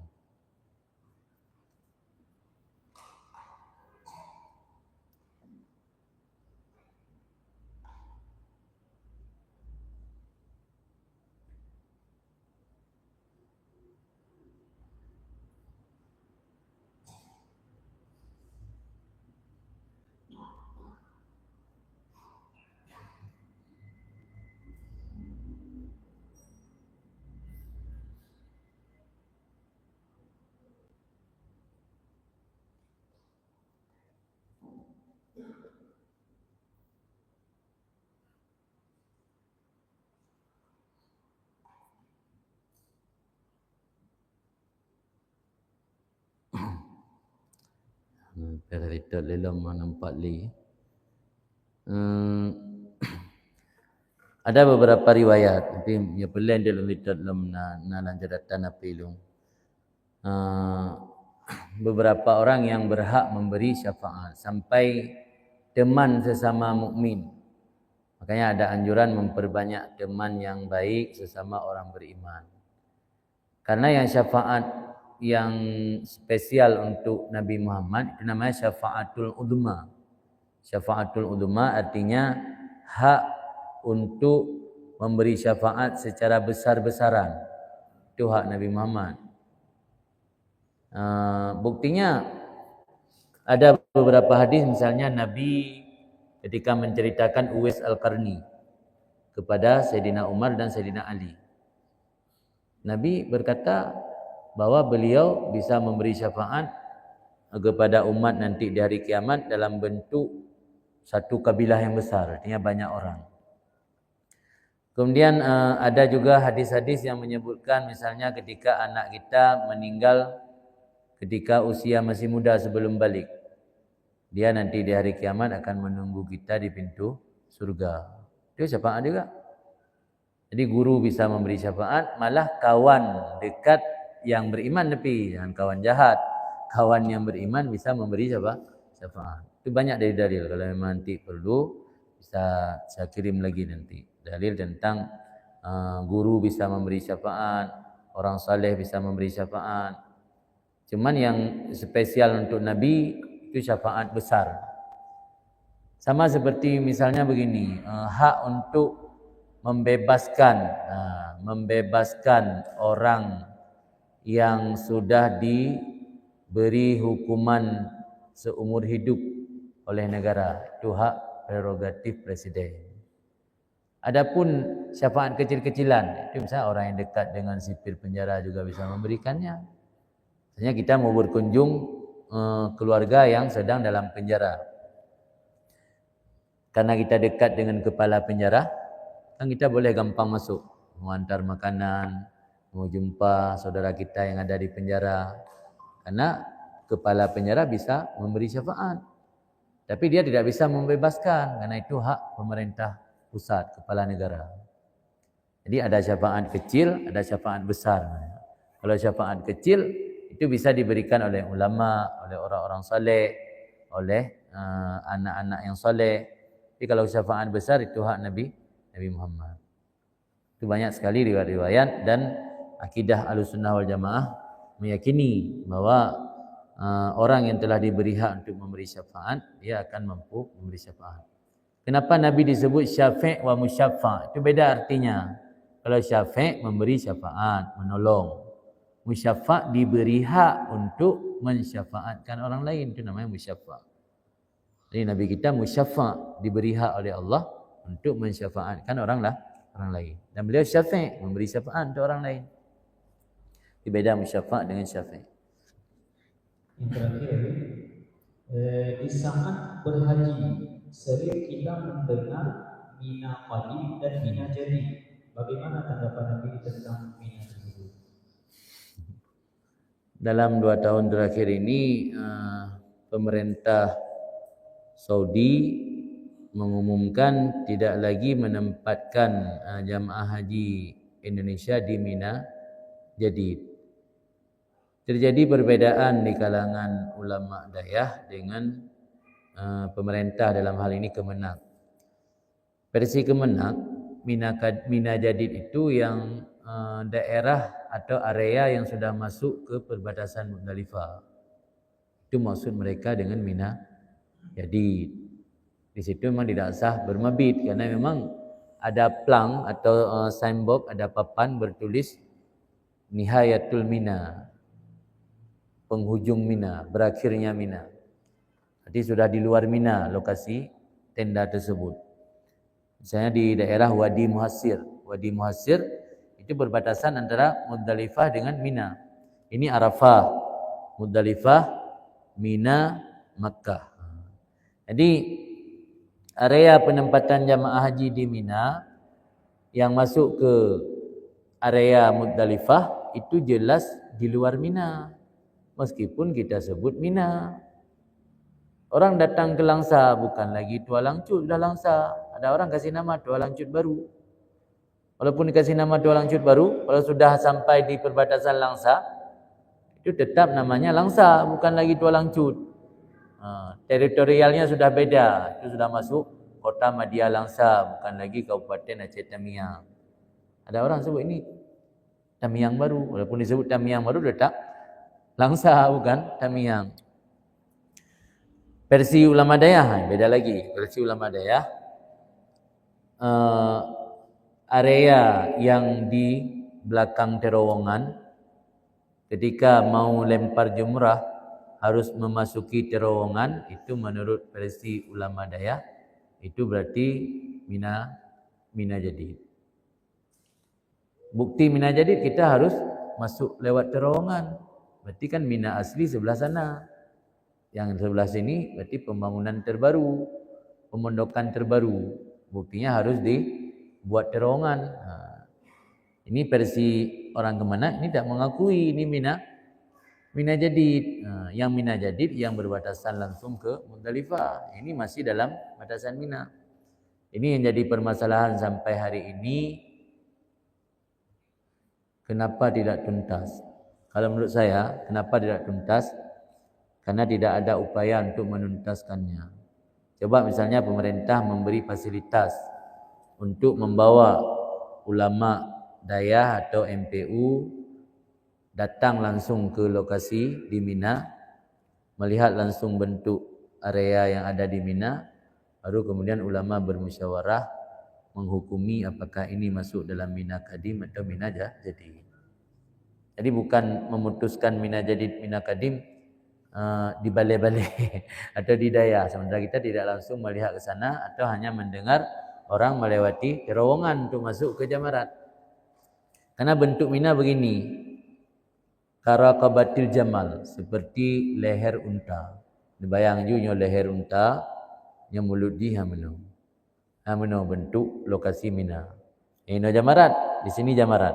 Speaker 1: Perita lelom nampak li. Ada beberapa riwayat, tapi ya pelain dia dalam na lanjadatan apa ilung. Beberapa orang yang berhak memberi syafaat sampai teman sesama mukmin. Makanya ada anjuran memperbanyak teman yang baik sesama orang beriman. Karena yang syafaat yang spesial untuk Nabi Muhammad itu namanya syafaatul udhma. Syafaatul udhma artinya hak untuk memberi syafaat secara besar-besaran. Itu hak Nabi Muhammad. Buktinya ada beberapa hadis, misalnya Nabi ketika menceritakan Uwais Al-Qarni kepada Sayyidina Umar dan Sayyidina Ali. Nabi berkata bahwa beliau bisa memberi syafaat kepada umat nanti di hari kiamat dalam bentuk satu kabilah yang besar, artinya banyak orang. Kemudian ada juga hadis-hadis yang menyebutkan misalnya ketika anak kita meninggal ketika usia masih muda sebelum balik, dia nanti di hari kiamat akan menunggu kita di pintu surga. Itu syafaat juga. Jadi guru bisa memberi syafaat, malah kawan dekat yang beriman tapi jangan kawan jahat. Kawan yang beriman bisa memberi syafaat. Itu banyak dari dalil. Kalau memang nanti perlu bisa saya kirim lagi nanti dalil tentang guru bisa memberi syafaat, orang saleh bisa memberi syafaat. Cuman yang spesial untuk Nabi itu syafaat besar. Sama seperti misalnya begini, hak untuk membebaskan orang yang sudah diberi hukuman seumur hidup oleh negara. Itu hak prerogatif presiden. Adapun syafaat kecil-kecilan, itu misalnya orang yang dekat dengan sipir penjara juga bisa memberikannya. Misalnya kita mau berkunjung keluarga yang sedang dalam penjara. Karena kita dekat dengan kepala penjara, kan kita boleh gampang masuk, mengantar makanan, mau jumpa saudara kita yang ada di penjara. Karena kepala penjara bisa memberi syafaat. Tapi dia tidak bisa membebaskan, karena itu hak pemerintah pusat, kepala negara. Jadi ada syafaat kecil, ada syafaat besar. Kalau syafaat kecil itu bisa diberikan oleh ulama, oleh orang-orang saleh, oleh anak-anak yang saleh. Tapi kalau syafaat besar itu hak Nabi Muhammad. Itu banyak sekali riwayat-riwayat, dan akidah Ahlussunnah wal Jamaah meyakini bahwa orang yang telah diberi hak untuk memberi syafaat, dia akan mampu memberi syafaat. Kenapa Nabi disebut syafi' wa musyaffa'? Itu beda artinya. Kalau syafi' memberi syafaat, menolong. Musyaffa' diberi hak untuk mensyafaatkan orang lain, itu namanya musyaffa'. Jadi Nabi kita musyaffa', diberi hak oleh Allah untuk mensyafaatkan orang lain. Dan beliau syafi', memberi syafaat untuk orang lain. Itu beda musyaffa' dengan syafi'.
Speaker 2: Yang terakhir, di saat berhaji sering kita mendengar mina padi dan mina jadi. Bagaimana tanggapan Nabi tentang mina tersebut?
Speaker 1: Dalam 2 tahun terakhir ini pemerintah Saudi mengumumkan tidak lagi menempatkan jamaah haji Indonesia di Mina Jadid. Terjadi perbedaan di kalangan ulama dayah dengan pemerintah, dalam hal ini Kemenak. Versi Kemenak, Mina Jadid itu yang daerah atau area yang sudah masuk ke perbatasan Muzdalifah. Itu maksud mereka dengan Mina Jadid. Di situ memang tidak sah bermabit karena memang ada plang atau signboard, ada papan bertulis Nihayatul Mina, penghujung Mina, berakhirnya Mina. Jadi sudah di luar Mina lokasi tenda tersebut. Misalnya di daerah Wadi Muhassir. Wadi Muhassir itu berbatasan antara Muzdalifah dengan Mina. Ini Arafah, Muzdalifah, Mina, Makkah. Jadi area penempatan jamaah haji di Mina yang masuk ke area Muzdalifah itu jelas di luar Mina. Meskipun kita sebut Mina. Orang datang ke Langsa bukan lagi Tua Langcut, sudah Langsa. Ada orang kasih nama Tua Langcut baru. Walaupun dikasih nama Tua Langcut baru, kalau sudah sampai di perbatasan Langsa, itu tetap namanya Langsa, bukan lagi Tua Langcut. Teritorialnya sudah beda, itu sudah masuk Kota Madya Langsa, bukan lagi Kabupaten Aceh Tamiang. Ada orang sebut ini Tamiang baru, walaupun disebut Tamiang baru tetap Langsa, bukan Tamiang. Versi ulama Dayah beda lagi. Versi ulama Dayah area yang di belakang terowongan ketika mau lempar jumrah harus memasuki terowongan, itu menurut versi ulama Dayah itu berarti Mina Jadid. Bukti Mina Jadid kita harus masuk lewat terowongan. Berarti kan Mina asli sebelah sana. Yang sebelah sini berarti pembangunan terbaru, pemondokan terbaru. Buktinya harus dibuat terowongan. Ini versi orang kemana? Ini tidak mengakui ini Mina Jadid. Yang Mina Jadid yang berbatasan langsung ke Muzdalifah. Ini masih dalam batasan Mina. Ini yang jadi permasalahan sampai hari ini. Kenapa tidak tuntas? Kalau menurut saya, kenapa tidak tuntas? Karena tidak ada upaya untuk menuntaskannya. Coba misalnya pemerintah memberi fasilitas untuk membawa ulama Dayah atau MPU datang langsung ke lokasi di Mina, melihat langsung bentuk area yang ada di Mina, baru kemudian ulama bermusyawarah menghukumi apakah ini masuk dalam Mina Qadim atau Mina Jadid. Jadi bukan memutuskan Mina Jadid, Mina Qadim di balai-balai atau di Dayah. Sementara kita tidak langsung melihat ke sana atau hanya mendengar orang melewati terowongan untuk masuk ke jamarat. Karena bentuk Mina begini, karaqabatil jamal, seperti leher unta. Bayang juga leher unta yang mulut di hameno bentuk lokasi Mina. Ini jamarat, di sini jamarat.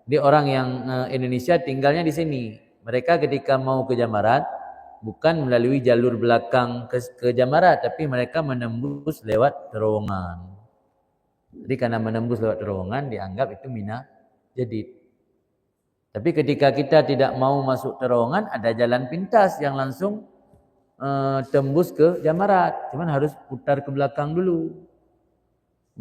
Speaker 1: Jadi orang yang Indonesia tinggalnya di sini. Mereka ketika mau ke jamarat bukan melalui jalur belakang ke jamarat, tapi mereka menembus lewat terowongan. Jadi karena menembus lewat terowongan dianggap itu Mina Jadid. Tapi ketika kita tidak mau masuk terowongan, ada jalan pintas yang langsung tembus ke jamarat. Cuman harus putar ke belakang dulu.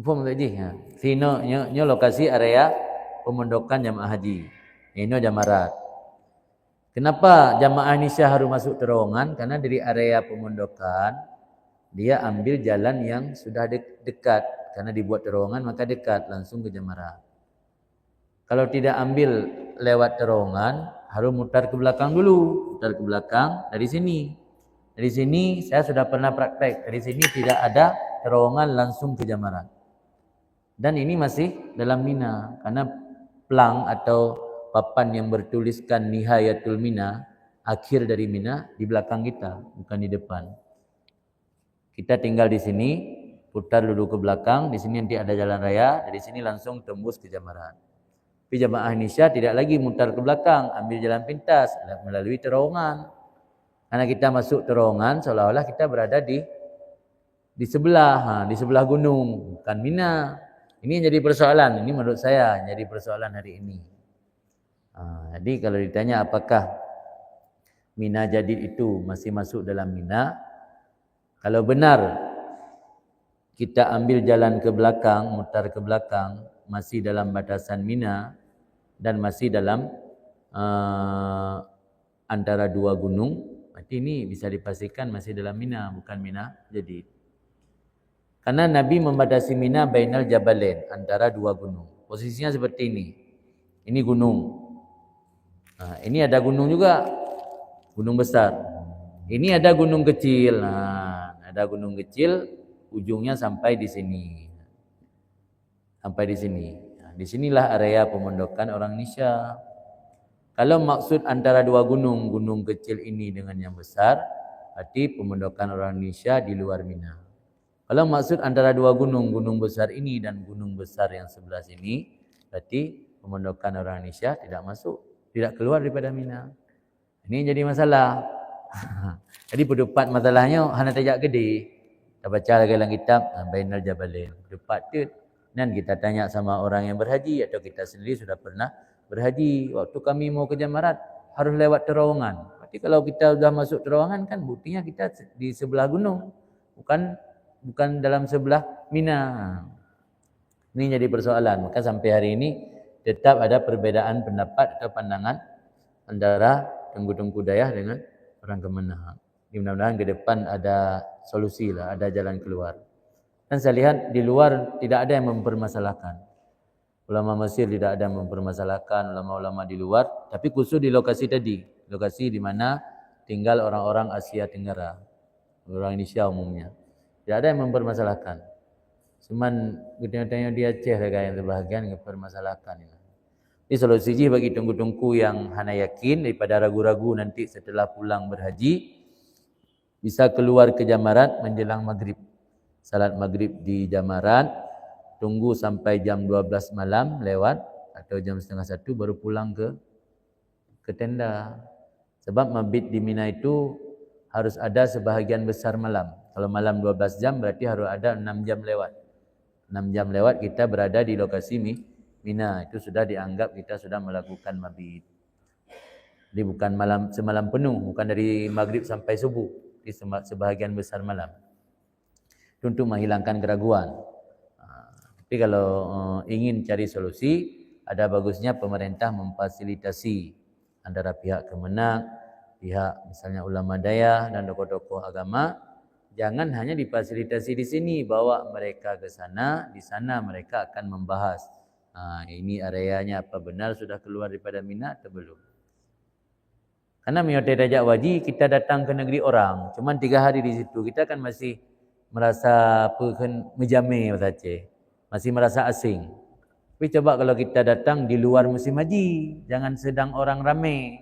Speaker 1: Faham tak ji? Sino nyo lokasi area pemondokan jamaah haji. Ini jamarat. Kenapa jamaah Indonesia harus masuk terowongan? Karena dari area pemondokan dia ambil jalan yang sudah dekat. Karena dibuat terowongan maka dekat langsung ke jamarat. Kalau tidak ambil lewat terowongan harus mutar ke belakang dulu. Mutar ke belakang dari sini. Dari sini saya sudah pernah praktek. Dari sini tidak ada terowongan langsung ke jamarat. Dan ini masih dalam Mina. Karena plang atau papan yang bertuliskan Nihayatul Mina, akhir dari Mina, di belakang kita, bukan di depan. Kita tinggal di sini, putar dulu ke belakang, di sini nanti ada jalan raya, dari sini langsung tembus ke jamarat. Tapi jamaah Indonesia tidak lagi mutar ke belakang, ambil jalan pintas melalui terowongan. Karena kita masuk terowongan, seolah-olah kita berada di sebelah, di sebelah gunung, bukan Mina. Ini yang jadi persoalan, ini menurut saya jadi persoalan hari ini. Jadi kalau ditanya apakah Mina Jadid itu masih masuk dalam Mina, kalau benar kita ambil jalan ke belakang, mutar ke belakang, masih dalam batasan Mina, dan masih dalam antara dua gunung, berarti ini bisa dipastikan masih dalam Mina, bukan Mina Jadid. Karena Nabi membatasi Mina bainal jabalain, antara dua gunung. Posisinya seperti ini. Ini gunung. Nah, ini ada gunung juga, gunung besar. Ini ada gunung kecil. Nah, ada gunung kecil, ujungnya sampai di sini. Sampai di sini. Nah, di sinilah area pemondokan orang Indonesia. Kalau maksud antara dua gunung, gunung kecil ini dengan yang besar, berarti pemondokan orang Indonesia di luar Mina. Kalau maksud antara dua gunung, gunung besar ini dan gunung besar yang sebelah sini, berarti pemondokan orang Indonesia tidak masuk, tidak keluar daripada Mina. Ini jadi masalah. Jadi berdebat masalahnya hanya tajak gede. Kita baca lagi dalam kitab Bainal Jabalain. Berdebat tu. Dan kita tanya sama orang yang berhaji atau kita sendiri sudah pernah berhaji. Waktu kami mau ke Jamarat harus lewat terowongan. Berarti kalau kita sudah masuk terowongan kan buktinya kita di sebelah gunung. Bukan dalam sebelah Mina. Ini jadi persoalan. Maka sampai hari ini tetap ada perbedaan pendapat atau pandangan antara Tengku Dayah dengan orang Kemenang. Mudah-mudahan ke depan ada solusi lah, ada jalan keluar. Dan saya lihat di luar tidak ada yang mempermasalahkan. Ulama Mesir tidak ada yang mempermasalahkan, ulama-ulama di luar. Tapi khusus di lokasi tadi. Lokasi di mana tinggal orang-orang Asia Tenggara. Orang Indonesia umumnya. Tidak ada yang mempermasalahkan. Cuman tanya di Aceh yang sebahagian mempermasalahkan. Ini solusi bagi tungku-tungku yang hanya yakin daripada ragu-ragu nanti setelah pulang berhaji. Bisa keluar ke Jamarat menjelang maghrib. Salat maghrib di Jamarat, tunggu sampai jam 12 malam lewat atau jam 12:30 baru pulang ke tenda. Sebab mabit di Mina itu harus ada sebahagian besar malam. Kalau malam 12 jam berarti harus ada 6 jam lewat. 6 jam lewat kita berada di lokasi Mina. Itu sudah dianggap kita sudah melakukan mabit. Jadi bukan semalam penuh, bukan dari maghrib sampai subuh. Di sebahagian besar malam. Itu untuk menghilangkan keraguan. Tapi kalau ingin cari solusi, ada bagusnya pemerintah memfasilitasi antara pihak Kemenang, pihak misalnya ulama dayah dan tokoh-tokoh agama. Jangan hanya difasilitasi di sini, bawa mereka ke sana, di sana mereka akan membahas. Ini areanya apa benar sudah keluar daripada Mina atau belum? Karena Miyoti Rajak Waji kita datang ke negeri orang, cuman 3 hari di situ kita kan masih merasa menjamai bahasa Aceh, masih merasa asing. Tapi coba kalau kita datang di luar musim haji, jangan sedang orang ramai.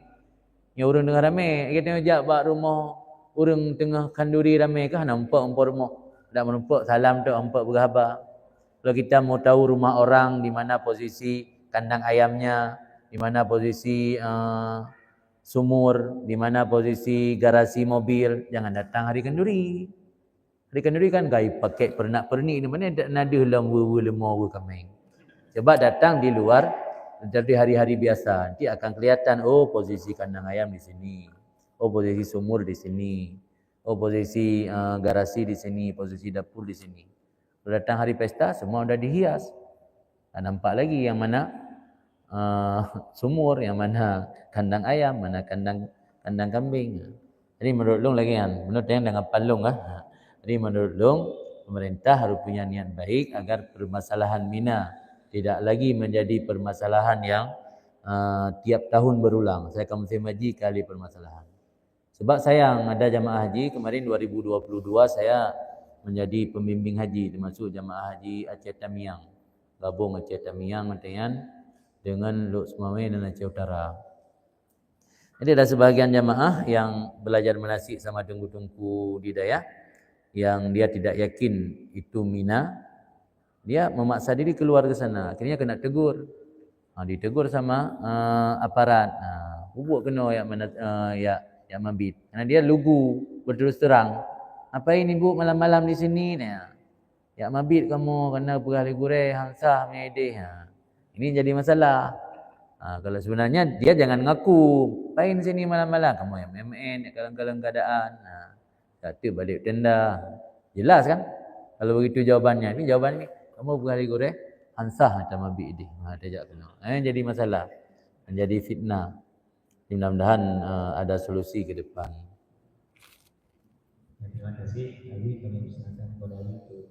Speaker 1: Ya orang tengah ramai, kita ajak bak rumah orang tengah kanduri ramai kah nampak rumah. Tak nampak salam tu nampak berkhabar. Kalau kita mau tahu rumah orang di mana posisi kandang ayamnya, di mana posisi sumur, di mana posisi garasi mobil, jangan datang hari kenduri. Hari kenduri kan gaya pakai pernak-pernik, di mana tak nada lembu lemau kambing. Coba datang di luar dari hari-hari biasa, nanti akan kelihatan posisi kandang ayam di sini. Posisi sumur di sini. Posisi garasi di sini, posisi dapur di sini. Kalau datang hari pesta semua sudah dihias. Tak nampak lagi yang mana sumur, yang mana kandang ayam, mana kandang kambing. Jadi menurut Long lagi kan, menurut yang dengan palung ah. Jadi menurut Long, pemerintah harus punya niat baik agar permasalahan Mina tidak lagi menjadi permasalahan yang tiap tahun berulang. Saya akan musim haji kali permasalahan. Sebab sayang ada jamaah haji kemarin 2022 saya menjadi pembimbing haji termasuk jamaah haji Aceh Tamiang. Gabung Aceh Tamiang Mantayan dengan Luk Sumawai dan Aceh Utara. Jadi ada sebahagian jamaah yang belajar menasik sama tungku-tungku di Dayah yang dia tidak yakin itu Mina, dia memaksa diri keluar ke sana. Akhirnya kena tegur. Ditegur sama aparat. Hubuk kena yang mabit. Karena dia lugu berterus terang. Apa ini bu malam-malam di sini? Ya mabit kamu kena perah legure hansah menyedih. Ini jadi masalah. Kalau sebenarnya dia jangan ngaku. Pain sini malam-malam. Kamu yang MN, kalang-kalang keadaan. Kata balik tenda. Jelas kan? Kalau begitu jawabannya. Ini jawaban ni. Kamu perah legure hansah macam mabit ini. Dia jak kena. Jadi masalah. menjadi fitnah. Mudah-mudahan ada solusi ke depan.
Speaker 2: Terima kasih. Lagi kami persilakan kepada Ali untuk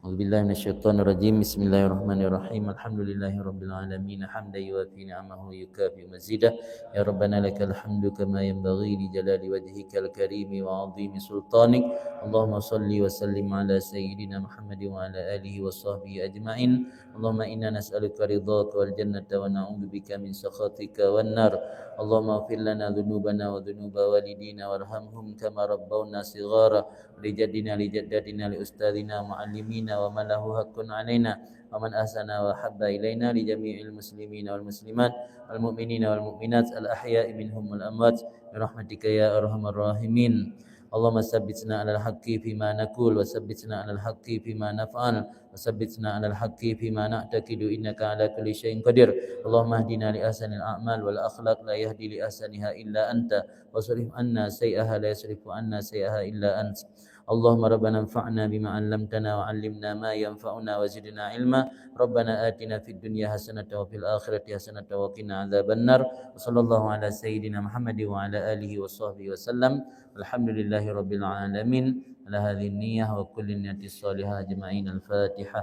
Speaker 1: أعوذ بالله من الشيطان الرجيم بسم الله الرحمن الرحيم الحمد لله رب العالمين حمدا يوافي نعمه ويكافئ مزيده يا ربنا لك الحمد كما ينبغي لجلال وجهك الكريم وعظيم سلطانك اللهم صل وسلم على سيدنا محمد وعلى آله وصحبه أجمعين اللهم إنا نسألك رضاك والجنة ونعوذ بك من سخطك والنار اللهم اغفر لنا ذنوبنا وذنوب والدينا وارحمهم كما ربونا صغارا لجدنا لجدتنا لأستاذنا معلمينا ومن له حق علينا ومن أحسن وحب إلينا لجميع المسلمين والمسلمات والمؤمنين والمؤمنات الأحياء منهم والأموات برحمتك يا أرحم الراحمين اللهم ثبتنا على الحق فيما نقول وثبتنا على الحق فيما نفعل وثبتنا على الحق فيما نعتقد إنك على كل شيء قدير اللهم اهدنا لأحسن الأعمال والأخلاق لا يهدي لأحسنها إلا أنت واصرف عنا سيئها لا يصرف عنا سيئها إلا أنت اللهم ربنا انفعنا بما علمتنا وعلمنا ما ينفعنا وزدنا علما ربنا آتنا في الدنيا حسنة وفي الآخرة حسنة وقنا عذاب النار وصلى الله على سيدنا محمد وعلى آله وصحبه وسلم الحمد لله رب العالمين على هذه النية وكل النية الصالحة أجمعين الفاتحة